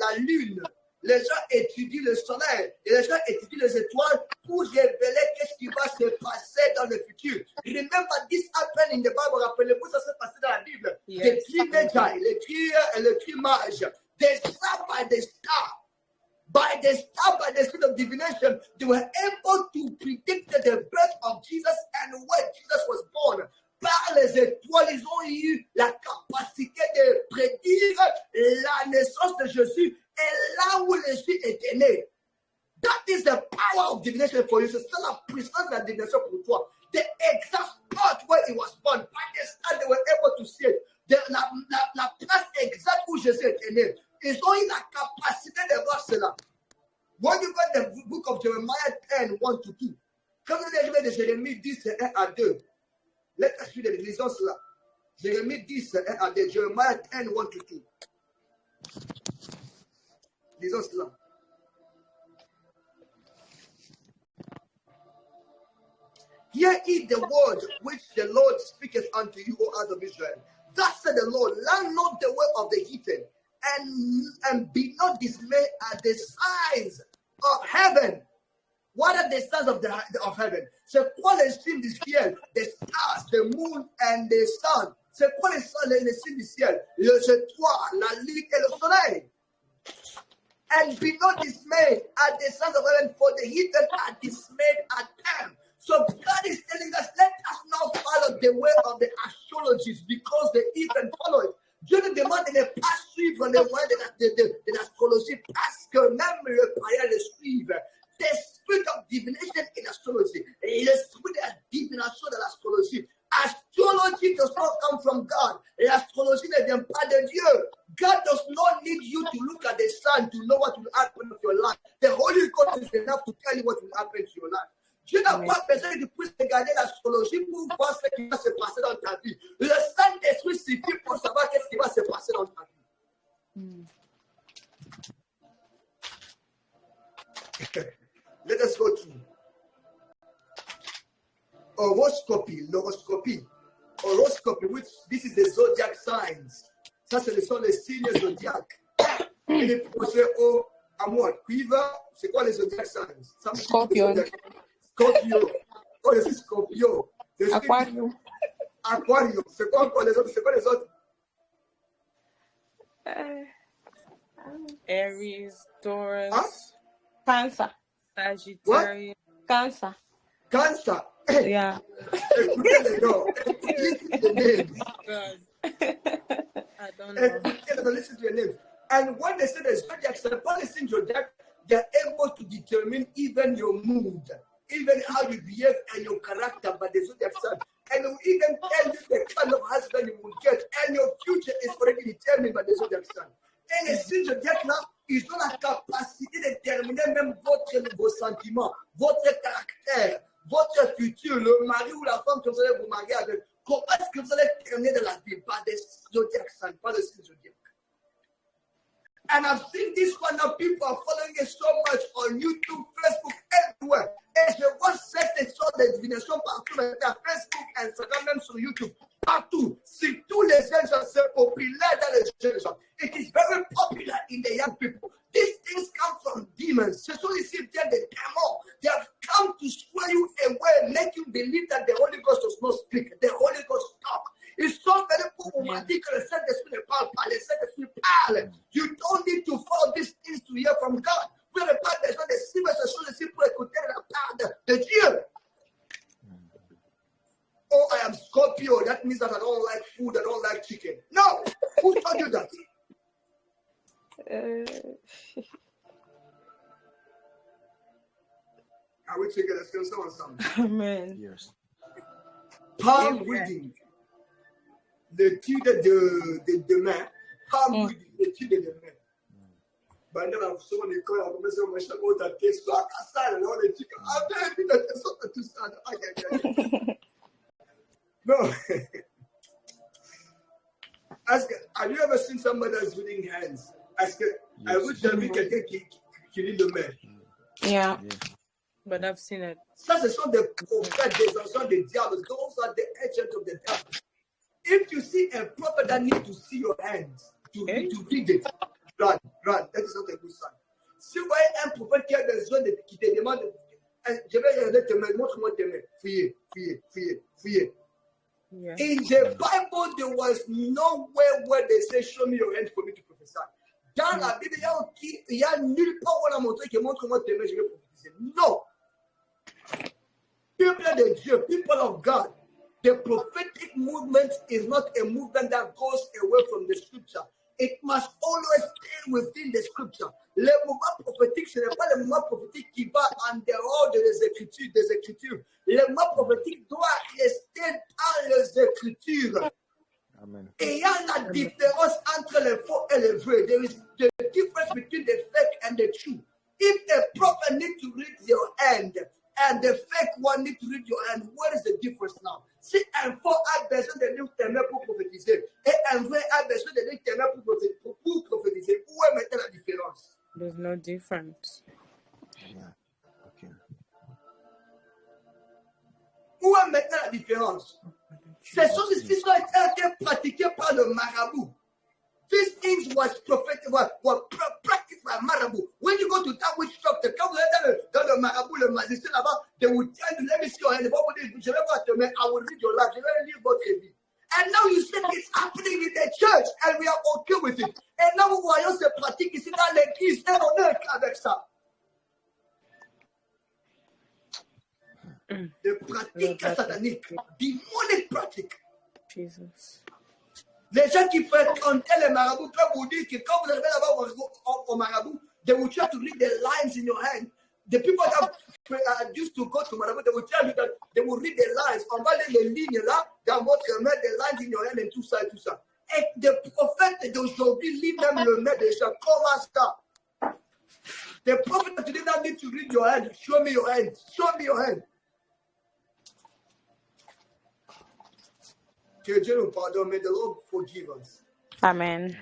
la lune, les gens étudient le soleil, et les gens étudient les étoiles pour révéler qu'est-ce qui va se passer dans le futur. Remember, this happened in the Bible. Rappelez-vous, ça s'est passé dans la Bible. Les three magi, les three mages, they saw by the star. By the spirit of divination, they were able to predict the birth of Jesus and when Jesus was born. Par les étoiles, ils ont eu la capacité de prédire la naissance de Jésus et là où Jésus était né. That is the power of divination for you. C'est ça la puissance de la divination pour toi. The exact spot where he was born, by the star, they were able to see it. La place exacte où Jésus était né. Ils ont eu la capacité de voir cela. When you got the book of Jeremiah 10, 1-2, quand vous arrivez de Jérémie 10, 1-2, let us read it. Lisons cela. Jérémie 10, 1-2, Jeremiah 10, 1-2. Lisons cela. Hear ye the word which the Lord speaketh unto you, O house of Israel. Thus said the Lord, learn not the way of the heathen, and be not dismayed at the signs of heaven. What are the signs of heaven? C'est quoi les signes du ciel? The stars, the moon, and the sun. C'est quoi les signes du ciel? Les étoiles, la lune et le soleil. And be not dismayed at the signs of heaven, for the heathen are dismayed at them. So God is telling us, let us not follow the way of the astrologists because the heathen follow it. Dieu nous demande de ne pas suivre les moyens de l'astrologie parce que même le païen le suivent. The spirit of divination in astrology. Et le spirit de la divination de l'astrologie. Astrology does not come from God. L'astrologie ne vient pas de Dieu. God does not need you to look at the sun to know what will happen to your life. The Holy Ghost is enough to tell you what will happen to your life. Dieu n'a pas besoin que tu puisses regarder l'astrologie pour voir ce qui va se passer dans ta vie. Le Saint-Esprit suffit pour savoir qu'est-ce qui va se passer dans ta vie. Let us go to horoscopy, which this is the zodiac signs. Ça, ce sont les signes zodiaques. Et les procès au amour, cuivre, c'est quoi les zodiac signs? Scorpion. Scorpio. Oh, je suis Scorpio. Aquarium. Aquarium. C'est quoi encore les autres? C'est quoi les autres? Aries, Taurus, Huh? Cancer. Sagittarius. Cancer. Cancer. Yeah. Écoutez les gars. Listen to the names. God. I don't know. Listen to your names. And when they say the zodiac, the policy zodiac, they're able to determine even your mood, even how you behave and your character by the zodiac sign. And will even tell you the kind of husband you will get, and your future is already determined by the zodiac sign. Et les signes zodiaques-là, ils ont la capacité de déterminer même vos sentiments, votre caractère, votre futur, le mari ou la femme que vous allez vous marier avec, Comment est-ce que vous allez terminer dans la vie? Par des zodiac signs, par des signes zodiac. And I've seen this one now. People are following it so much on YouTube, Facebook, everywhere. Et je vois cette sorte de divination partout, sur Facebook, Instagram, même sur YouTube. Partout. Si tous les jeunes gens, c'est populaire dans les jeunes gens. It is very popular in the young people. These things come from demons. Ce sont ici bien des démons. They have come to sway you away, make you believe that the Holy Ghost does not speak. The Holy Ghost talk. Ils sont venus pour vous dire que le Saint-Esprit ne parle pas. Le Saint-Esprit parle. You don't need to follow these things to hear from God. Vous n'avez pas besoin de suivre ces choses ici pour écouter la part de Dieu. Oh, I am Scorpio. That means that I don't like food. I don't like chicken. No. Who told you that? Are we together? Still something? Amen. Yes. Palm reading. L'étude de demain. Palm reading. L'étude de demain. Ben là, sur l'école, on commence à marcher au tâté, soit à ça, là, on est dit, ah ben, puis là, c'est tout ça. No. Have you ever seen somebody that's reading hands? Est-ce que, avez-vous déjà vu quelqu'un qui lit de main? Yeah. But I've seen it. Ça, ce sont des prophètes, des agents des diables. Those are the agents of the devil. If you see a prophet that needs to see your hands, to read it, run. That is not a good sign. Si vous voyez un prophète qui a besoin qui te demande, je vais regarder tes mains, montre-moi tes mains. Fouillez. Yeah. In the Bible, there was nowhere where they say, show me your hands for me to prophesy. Dans la Bible, il y a nulle part où on a montré que montre-moi tes mains, je vais prophétiser. Non. People of Dieu, people of God, the prophetic movement is not a movement that goes away from the scripture. It must always stay within the scripture. Le mouvement prophétique, ce n'est pas le mouvement prophétique qui va en dehors des Écritures. Le mouvement prophétique doit rester dans les Écritures. Amen. Et il y a la différence entre le faux et le vrai. There is the difference between the fake and the true. If a prophet needs to read your hand and the fake one needs to read your hand, what is the difference now? Si un faux a besoin de lire tes mains pour prophétiser et un vrai a besoin de lire tes mains pour prophétiser, où est maintenant la différence? There's no difference. Yeah. Okay. Où est maintenant la différence? Ces choses ici sont été pratiquées par le marabout. These things was practiced by marabout. When you go to that witch doctor, quand vous êtes dans le marabout, le magicien là-bas, they will tell you, let me see your hand. Je vais voir te mettre, I will read your life. Je vais lire votre vie. And now you say it's happening in the church, and we are okay with it. Et now vous voyons ces pratiques ici dans l'église, et on est avec ça. Des pratiques sataniques, démoniques pratiques. Jesus. Les gens qui fréquentent les marabouts peuvent vous dire que quand vous arrivez là-bas au marabout, they will try to read the lines in your hand. The people that used to go to marabout, they will tell you that they will read the lines. On va lire les lignes là, dans votre main, the lines in your hand, et tout ça, et tout ça. Et les prophètes d'aujourd'hui lisent même le main déjà. Comment ça? The prophet of today don't need to read your hand. Show me your hand. Show me your hand. Que Dieu nous pardonne, may the Lord forgive us. Amen.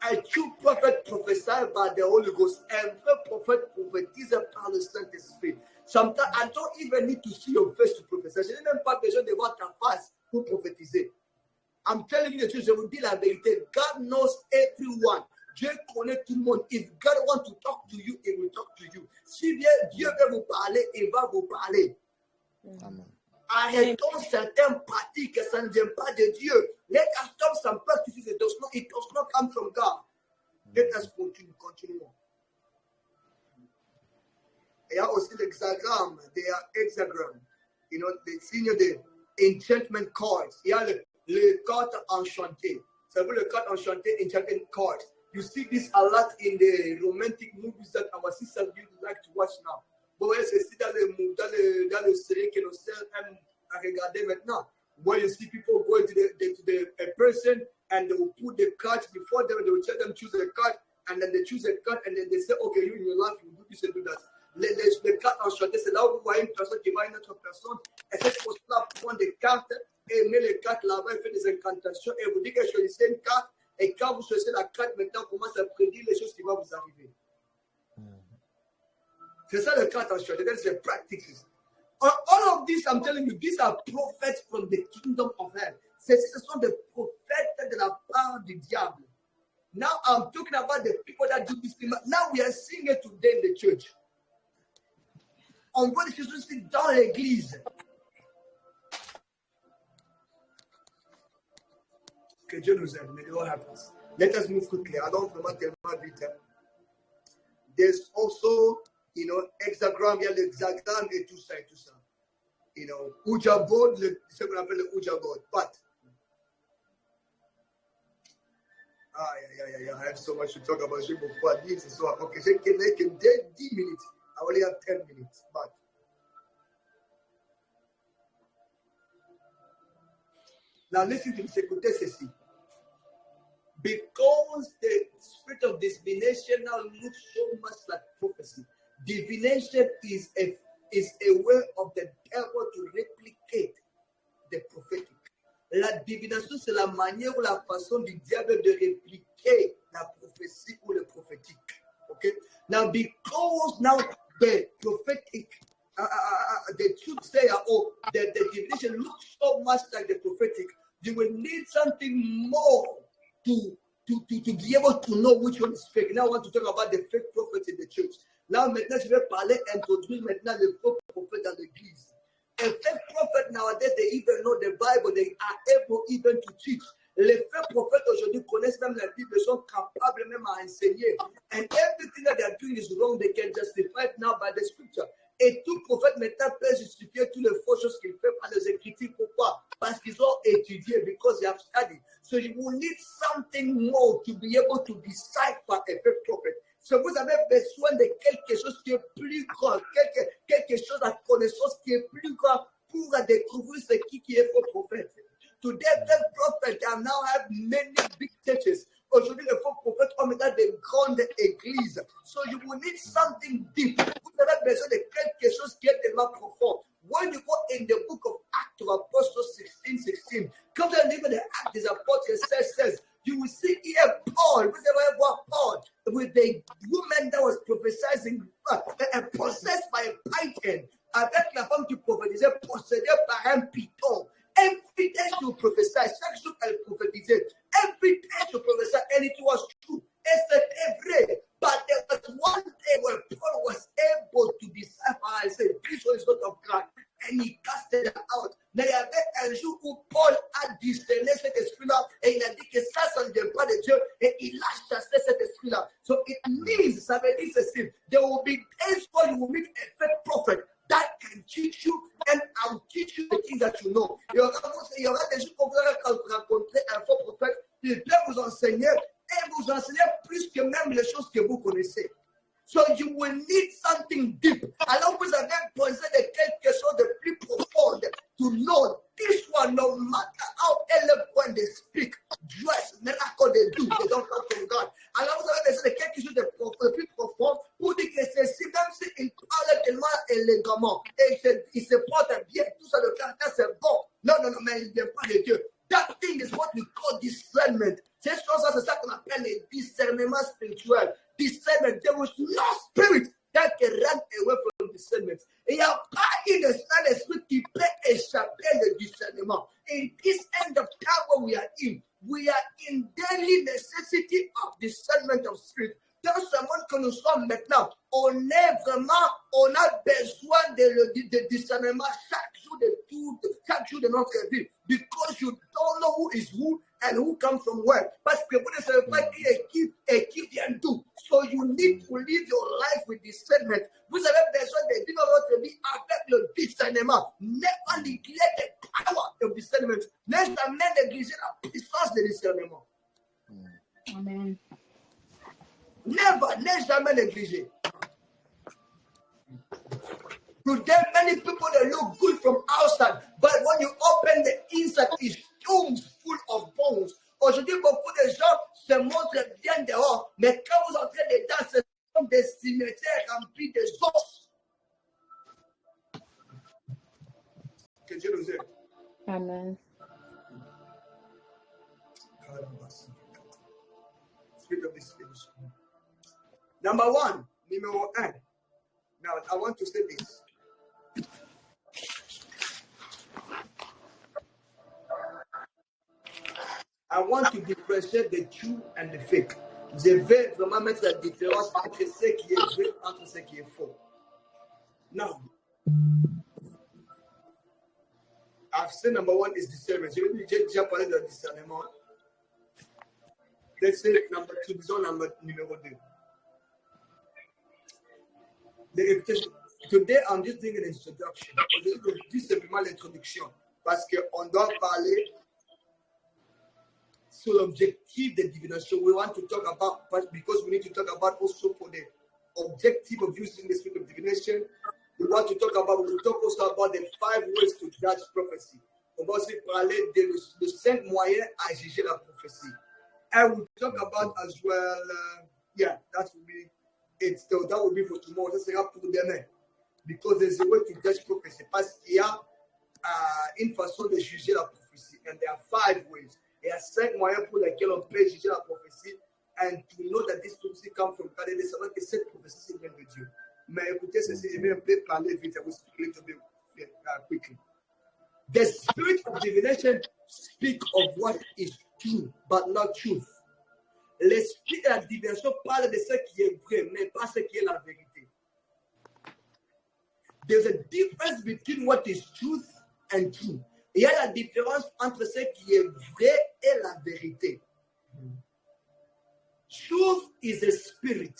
A true prophet prophesied by the Holy Ghost. Un vrai prophète prophétise par le Saint-Esprit. Sometimes I don't even need to see your face to prophesy. Je n'ai même pas besoin de voir ta face pour prophétiser. I'm telling you the truth, je vous dis la vérité. God knows everyone. Dieu connaît tout le monde. If God wants to talk to you, he will talk to you. Si Dieu veut vous parler, il va vous parler. Amen. Arrêtons certaines pratiques, ça ne vient pas de Dieu. Let us stop some practices, it does not come from God. Let us continuons. Il y a aussi l'hexagramme, they are hexagram. You know, les signes de enchantment cards. Il y a le carte enchantée. Ça veut le carte enchantée, enchanted cards. You see this a lot in the romantic movies that our sisters would like to watch now. Bon, c'est ici dans le série que nos sœurs aiment à regarder maintenant. Where you see people going to a person and they will put the cards before them, they will tell them choose a card, and then they choose a card, and then they say, okay, you in your life, you do this and do that. les cartes enchantées, c'est là où vous voyez une personne qui voit une autre personne. Et cette personne-là prend des cartes et met les cartes là-bas, et fait des incantations et vous dit que choisissez une carte. Et quand vous choisissez la carte, maintenant, commence à prédire les choses qui vont vous arriver. C'est ça le carte enchantée. That's the practices. All of this, I'm telling you, these are prophets from the kingdom of hell. Ce sont des prophètes de la part du diable. Now I'm talking about the people that do this thing. Now we are seeing it today in the church. On voit des choses aussi dans l'église. Que Dieu nous aide. May what happens. Let us move quickly. I don't vraiment tellement vite. There's also, hexagram, il y a l'hexagramme et tout ça et tout ça. Ouija board, ce qu'on appelle le Ouija board. But, I have so much to talk about. J'ai beaucoup à dire ce soir. Okay, j'ai que 10 minutes. I only have 10 minutes. But, now listen to this. Écoutez ceci. Because the spirit of divination now looks so much like prophecy. Divination is a way of the devil to replicate the prophetic. La divination, c'est la manière ou la façon du diable de répliquer la prophétie ou le prophétique. Okay? Now, because now the prophetic, the truth sayer or the divination looks so much like the prophetic, you will need something more to be able to know which one is fake. Now I want to talk about the fake prophets in the church. Now maintenant, je vais introduire maintenant le faux prophète dans l'église. A fake prophet nowadays, they even know the Bible, they are able even to teach. Les fake prophètes aujourd'hui connaissent même la Bible, ils sont capables même à enseigner. And everything that they are doing is wrong, they can justify it now by the scripture. Et tout prophète maintenant peut justifier toutes les fausses choses qu'il fait par les Écritures. Pourquoi? Parce qu'ils ont étudié, because they have studied. So you will need something more to be able to decipher a fake prophet. So vous avez besoin de quelque chose qui est plus grand, quelque chose à connaissance qui est plus grand pour découvrir ce qui est faux prophète. Today, fake prophets now have many big churches. Aujourd'hui, les faux prophètes ont maintenant des grandes églises. So you will need something deep. Vous avez besoin de quelque chose qui est tellement profond. When you go in the book of Acts of Apostles 16:16, come to the living the Acts des Apôtres, says, you will see here Paul, vous allez voir Paul, with the woman that was prophesying, possessed by a python, avec la femme qui prophétisait, possédée par un python. Every day she prophesied, chaque jour elle prophétisait. Every day she prophesied, and it was true. Et c'était vrai. But there was one day where Paul was able to decipher and say, this one is not of God. And he casted it out. Mais il y avait un jour où Paul a discerné cet esprit-là et il a dit que ça ne vient pas de Dieu et il a chassé cet esprit-là. So it means, ça veut dire ceci, there will be days where you will meet a fake prophet that can teach you and I'll teach you the things that you know. Il y aura des jours où vous allez rencontrer un faux prophète, il peut vous enseigner et vous enseigner plus que même les choses que vous connaissez. So you will need something deep. Alors vous avez besoin de quelque chose de plus profond to know this one, no matter how eloquent they speak, dress, miracle they do, they don't come from God. Alors vous avez besoin de quelque chose de plus profond pour dire que ceci, même s'il parle tellement élégamment et il se porte bien, tout ça, le caractère c'est bon. Non, mais il ne vient pas de Dieu. That thing is what we call discernment. Ces choses-là, c'est ça qu'on appelle le discernement spirituel. Discernment. There was no spirit that can run away from discernment. Et il n'y a pas une esprit qui peut échapper le discernement. In this end of time we are in daily necessity of discernment of spirit. Dans ce monde que nous sommes maintenant, on a besoin de discernement chaque jour de notre vie. Because you don't know who is who and who comes from where. Parce que vous ne savez pas qui est qui et qui vient d'où. So you need to live your life with discernment. Vous avez besoin de vivre votre vie avec le discernement. Never neglect the power of discernment. Ne jamais négliger la puissance de discernement. Amen. Never, ne jamais négliger. Today, many people they look good from outside, but when you open the inside, it's tombs full of bones. Aujourd'hui, beaucoup de gens se montrent bien dehors, mais quand vous entrez dedans, ce sont des cimetières remplis de os. Dieu nous aide. Amen. Spirit of the Spirit. Number one, numéro un. Now, I want to say this. I want to differentiate the true and the fake. Je vais vraiment mettre la différence entre ce qui est vrai entre ce qui est faux. Now, I've said number one is discernment. J'ai déjà parlé de discernement. Let's say number two, disons numéro deux. Today, I'm just doing an introduction. Aujourd'hui, je dis simplement l'introduction parce qu'on doit parler sur l'objectif de divination. We want to talk about, because we need to talk about also for the objective of using the spirit of divination. We will talk also about the 5 ways to judge prophecy. On va aussi parler de 5 moyens à juger la prophétie. And we'll talk about as well, that will be it. So that will be for tomorrow. Ça sera pour demain. Because there's a way to judge prophecy. Parce qu'il y a une façon de juger la prophétie. And there are 5 ways. Il y a 5 moyens pour lesquels on peut juger la prophétie. And to know that this prophecy comes from God, et de savoir que cette prophétie vient de Dieu. Mais écoutez ceci, je vais un peu parler vite. I will speak a little bit quickly. The spirit of divination speaks of what is true, but not truth. L'esprit de la divination parle de ce qui est vrai, mais pas ce qui est la vérité. There's a difference between what is truth and true. Il y a la différence entre ce qui est vrai et la vérité. Truth is a spirit.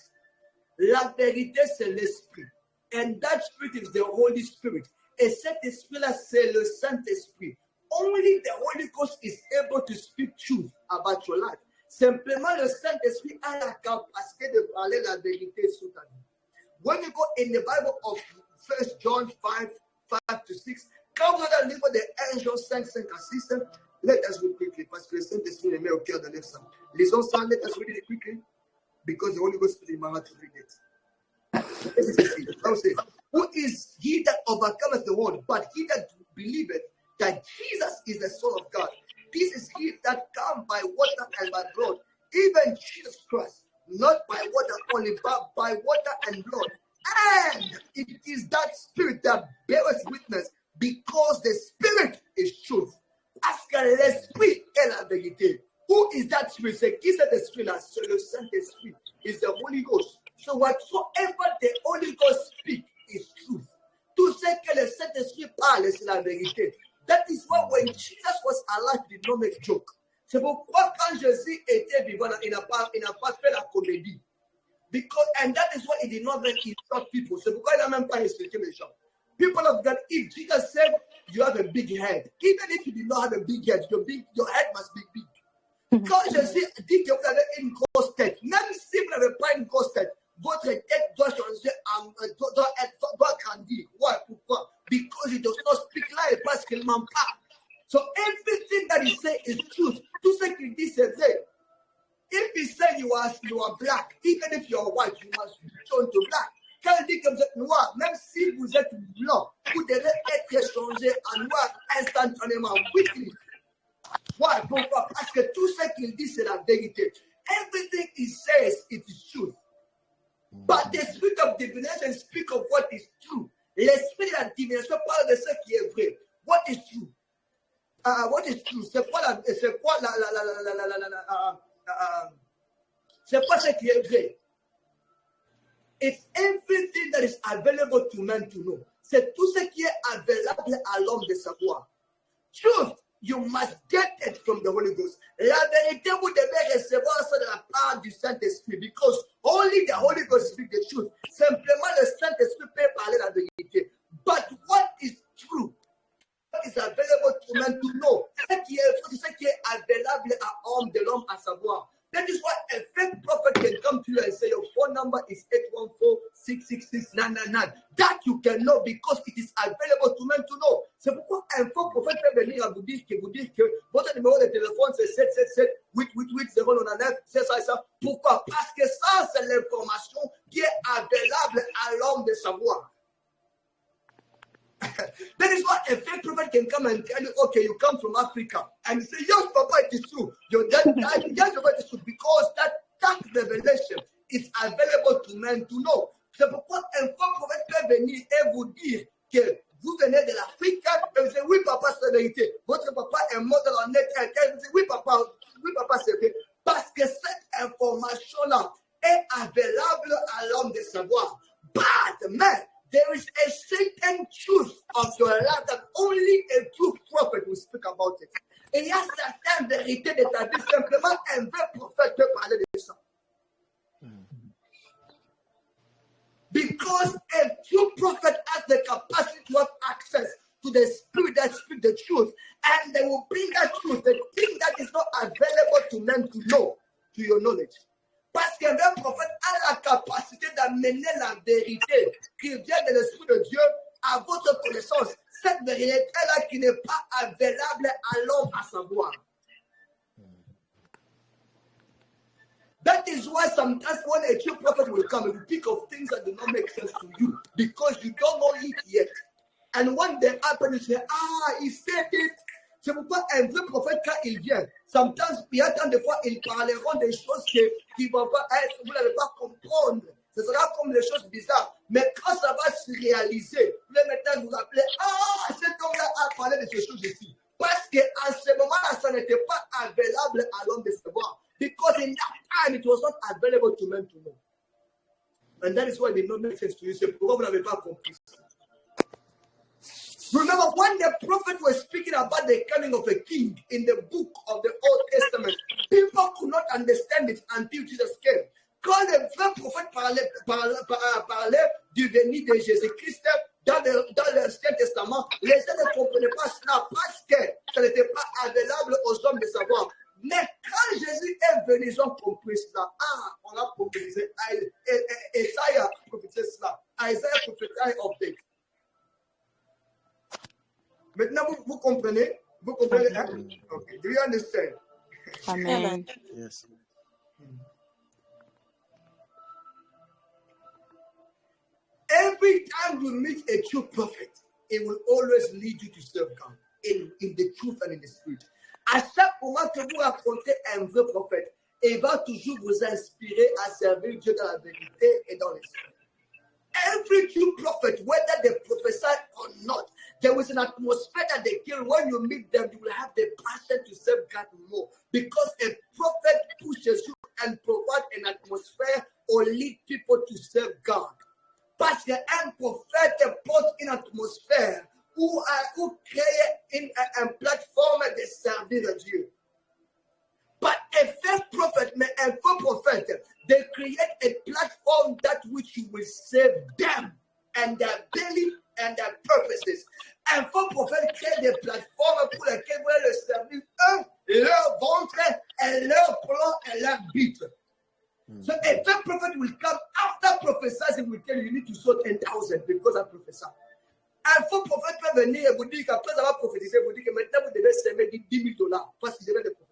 La vérité, c'est l'esprit. And that spirit is the Holy Spirit. Et cet esprit-là, c'est le Saint-Esprit. Only the Holy Ghost is able to speak truth about your life. Simplement, le Saint-Esprit a la capacité de parler la vérité sur ta vie. When you go in the Bible of 1 John 5:5-6, quand vous allez lire the Angel 5:5-6, let us read quickly, parce que le Saint-Esprit le met au cœur de l'œuvre. Lisons ça, let us read it quickly, because the Holy Ghost is in my heart to read it. Who is he that overcometh the world, but he that believeth that Jesus is the Son of God? This is he that come by water and by blood, even Jesus Christ, not by water only, but by water and blood. And it is that spirit that beareth witness, because the spirit is truth. Parce que l'esprit est la vérité. Who is that spirit? C'est qui cet esprit-là? C'est le Saint-Esprit. Is the Holy Ghost. So whatsoever the Holy Ghost speaks is truth. Tout ce que le Saint-Esprit parle, c'est la vérité. That is why when Jesus was alive, he did not make joke. C'est pourquoi quand Jésus était vivant, il n'a pas fait la comédie. And that is why he did not insult people. C'est pourquoi il n'a même pas insulté les gens. People of God, if Jesus said you have a big head, even if you did not have a big head, your head must be big. Quand Jésus dit que vous avez une grosse tête, même si vous n'avez pas une grosse tête, votre tête doit changer, doit grandir. Ouais, pourquoi? Because he does not speak lie, parce qu'il ment pas. So everything that he says is truth. Tout ce qu'il dit, c'est vrai. If he said you are black, even if you are white, you must turn to black. Quand il dit que vous êtes noir, même si vous êtes blanc, vous devez être changé en noir instantanément, quickly. Why? Pourquoi? Parce que tout ce qu'il dit, c'est la vérité. Everything he says, it is truth. But the spirit of divination speaks of what is true. L'esprit de la divination parle de ce qui est vrai. What is true? What is true? C'est quoi ce qui est vrai? It's everything that is available to man to know. C'est tout ce qui est available à l'homme de savoir. Truth, you must get it from the Holy Ghost. La vérité, vous devez recevoir ça de la part du Saint-Esprit, because only the Holy Ghost speaks the truth. Simplement, le Saint-Esprit peut parler la vérité. But what is true? What is available to man to know? Ce qui est available à l'homme à savoir. That is why a fake prophet can come to you and say your phone number is 814-666-999. That you can know because it is available to men to know. C'est pourquoi un faux prophète peut venir à vous dire que votre numéro de téléphone c'est 777-888-099. C'est ça. Pourquoi? Parce que ça, c'est l'information qui est available à l'homme de savoir. That is why a fake prophet can come and tell you, okay, you come from Africa. And you say, yes, Papa, it is true. Yes, Papa, it is true. Because that revelation is available to men to know. C'est pourquoi un faux prophète peut venir et vous dire que vous venez de l'Afrique, et vous dites, oui, papa, c'est la vérité. Votre papa est mort dans la net. Vous dites, oui, papa, c'est vrai. Parce que cette information-là est available à l'homme de savoir. But, man, there is a certain truth of your life that only a true prophet will speak about it. Et il y a certaines vérités de ta vie, simplement un vrai prophète peut parler de ça. Because a true prophet has the capacity to have access to the spirit that speaks the truth, and they will bring that truth, the thing that is not available to men to know, to your knowledge. Parce qu'un vrai prophète a la capacité d'amener la vérité qui vient de l'Esprit de Dieu à votre connaissance. Cette vérité-là qui n'est pas available à l'homme à savoir. That is why sometimes when a true prophet will come, he will speak of things that do not make sense to you because you don't know it yet. And when they happen, you say, he said it. C'est pourquoi un vrai prophète, quand il vient, sometimes, il y a tant de fois, ils parleront des choses qui ne vont pas être, vous n'allez pas comprendre. Ce sera comme des choses bizarres. Mais quand ça va se réaliser, vous allez maintenant vous rappeler, cet homme-là a parlé de ces choses ici. Parce qu'à ce moment-là, ça n'était pas available à l'homme de savoir. Because in that time, it was not available to men to know. And that is why it did not make sense to you. C'est pourquoi vous n'avez pas compris. Remember, when the prophet was speaking about the coming of a king in the book of the Old Testament, people could not understand it until Jesus came. Quand le vrai prophète parlait du venir de Jésus-Christ dans l'Ancien Testament, les gens ne comprenaient pas cela parce que ça n'était pas available aux hommes de savoir. Mais quand Jésus est venu, ils ont compris cela. On a prophétisé. Isaiah a prophétisé cela. Isaiah prophétisé of it. Maintenant, vous comprenez? Vous comprenez? Okay. Do you understand? Amen. Yes. Every time you meet a true prophet, it will always lead you to serve God in the truth and in the spirit. À chaque moment que vous rencontrez un vrai prophète, il va toujours vous inspirer à servir Dieu dans la vérité et dans l'esprit. Every true prophet, whether they prophesy or not, there is an atmosphere that they kill. When you meet them, you will have the passion to serve God more. Because a prophet pushes you and provides an atmosphere or lead people to serve God. Parce qu'un prophète porte une atmosphère où crée un plateforme de servir à Dieu. But a fake prophet, a faux prophète, they create a platform that which you will serve them and their daily and their purposes. Un faux prophète crée des plateformes pour lesquelles vous allez le servir eux, leur ventre, et leur plan et leur but. So a fake prophet will come after prophesying, will tell you, you need to sow 10,000 because I prophesy. Un faux prophète peut venir et vous dire qu'après avoir prophétisé, vous dire que maintenant vous devez semer $10,000 parce qu'il devait le prophétiser.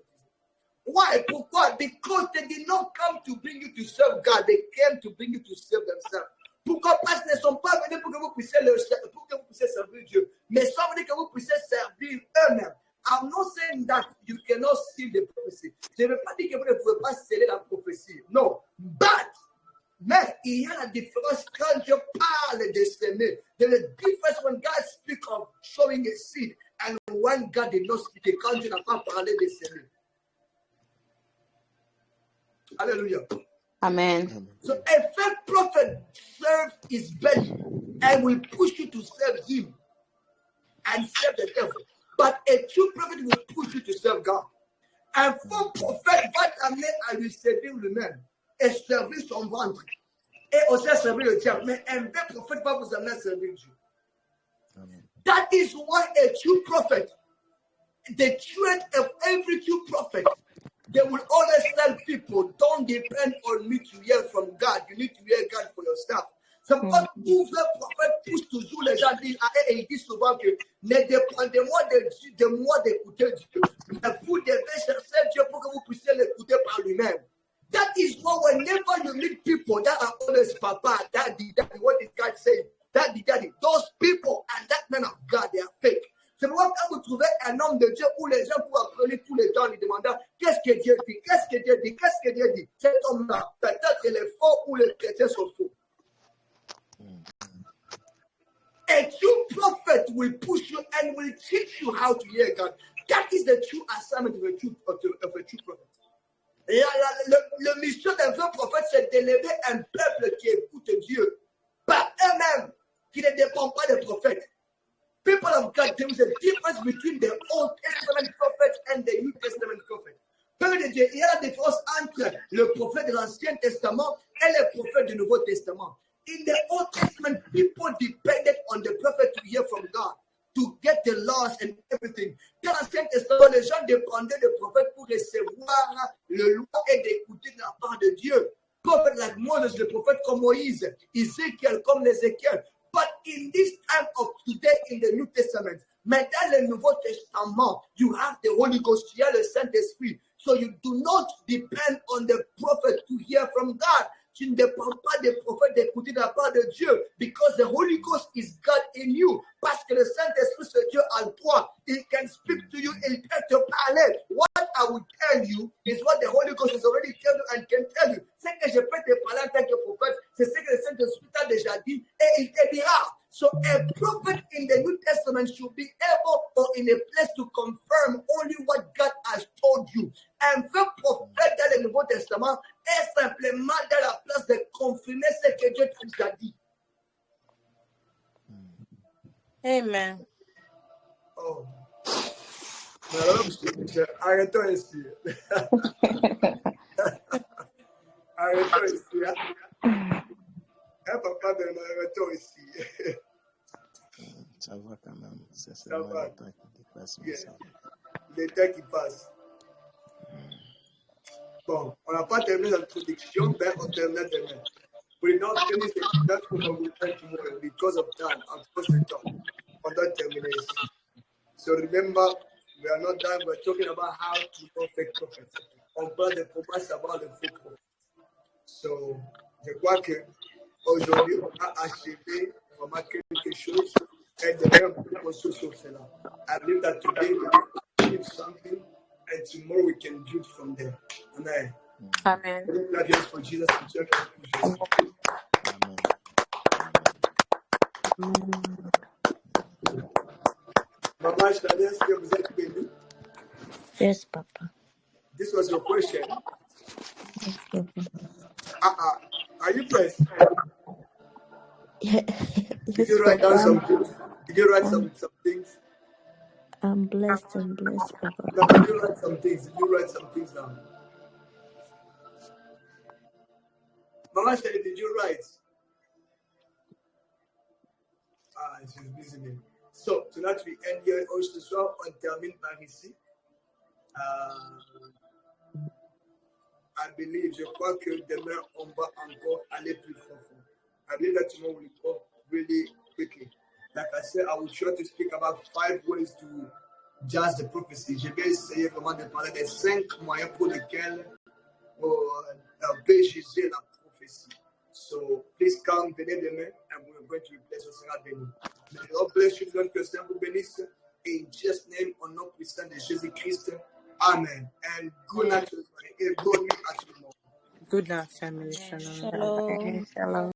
Why? Pourquoi? Because they did not come to bring you to serve God, they came to bring you to serve themselves. Pourquoi? Parce qu'ils ne sont pas venus pour que vous puissiez servir Dieu, mais ils sont venus que vous puissiez servir eux-mêmes. I'm not saying that you cannot seal the prophecy. Je ne veux pas dire que vous ne pouvez pas sceller la prophétie. Non. Mais il y a la différence quand je parle de semer. There is a difference when God speaks of sowing a seed and when God did not speak. Quand je n'ai pas parlé de semer. Hallelujah. Amen. So a fake prophet serves his belly and will push you to serve him and serve the devil. But a true prophet will push you to serve God. Un faux prophète va t'amener à lui servir lui-même et servir son ventre et aussi servir le diable. Mais un vrai prophète va vous amener à servir Dieu. That is why a true prophet, the trait of every true prophet, they will always tell people, don't depend on me to hear from God. You need to hear God for yourself. C'est pourquoi le prophète pousse toujours les gens à dire, et il dit souvent que ne dépendez-moi de moi d'écouter Dieu. Mais vous devez chercher Dieu pour que vous puissiez l'écouter par lui-même. That is why whenever you meet people that are always papa, daddy, what is God saying? Daddy, those people and that man of prophet will push you and will teach you how to hear God. That is the true assignment of a true prophet. Le mission d'un vrai prophète, c'est d'élever un peuple qui écoute Dieu par eux-mêmes, qui ne dépend pas des prophètes. People of God, there is a difference between the Old Testament prophet and the New Testament prophet. Peuple de Dieu, il y a la différence entre le prophète de l'Ancien Testament et le prophète du Nouveau Testament. In the Old Testament, people depended on the prophet to hear from God, to get the laws and everything. Dans l'Ancien Testament, les gens dépendaient des prophètes pour recevoir le loi et d'écouter de la part de Dieu. Prophets like Moses, le prophète comme Moïse, Ezekiel comme Ézéchiel. But in this time of today, in the New Testament, mais dans le Nouveau Testament, you have the Holy Ghost, you have the Saint-Esprit. So you do not depend on the prophet to hear from God. Tu ne dépends pas des prophètes d'écouter de la part de Dieu, because the Holy Ghost is God in you. Parce que le Saint-Esprit, c'est Dieu en toi. He can speak to you, il peut te parler. What I will tell you is what the Holy Ghost has already told you and can tell you. Ce que je peux te parler en tant que prophète, c'est ce que le Saint-Esprit t'a déjà dit et il te dira. So a prophet in the New Testament should be able or in a place to confirm only what God has told you. Un vrai prophète dans le Nouveau Testament est simplement dans la place de confirmer ce que Dieu t'a déjà dit. Amen. Oh. Arrêtons ici. Arrêtons ici. Papa, arrêtons ici. Ça va quand même. C'est Ça seulement va. le temps qui dépasse. Yeah. Le temps qui passe. Bon, on n'a pas terminé l'introduction, mais on termine demain. We did not finish the introduction, but we'll end tomorrow because of time. I'm supposed to talk. On that termination. So remember, we are not done. We're talking about how to know fake prophets. On parle de comment savoir le faux prophète. So, je crois que aujourd'hui, on a achevé vraiment quelque chose et demain, on peut construire sur cela. I believe that today we will achieve something and tomorrow we can build from there. Amen. Amen. Let us for Jesus and church. Maman, je t'adresse, est-ce que vous êtes bénis? Yes, Papa. This was your question. Yes, Papa. Are you blessed? Yeah. Did Yes, you write down Papa. some things? Did you write some things? I'm blessed and blessed, Papa. No, did you write some things? Did you write some things down? Mama Shani, did you write? She's busy then. So, tonight we end here. Ce soir, on termine par ici. I believe, je crois que demain, on va encore aller plus profond. I believe that tomorrow will go really quickly. Like I said, I will try to speak about 5 ways to judge the prophecy. Je vais essayer vraiment de parler des 5 moyens pour lesquels on peut juger la prophétie. So, please come, venez demain, and we're going to replace ce sera béni. May the Lord bless you, que le Seigneur vous bénisse. In Jesus' name, au nom puissant de Jésus-Christ. Amen. And good night, everybody. Good night, Good night, family. Shalom. Shalom.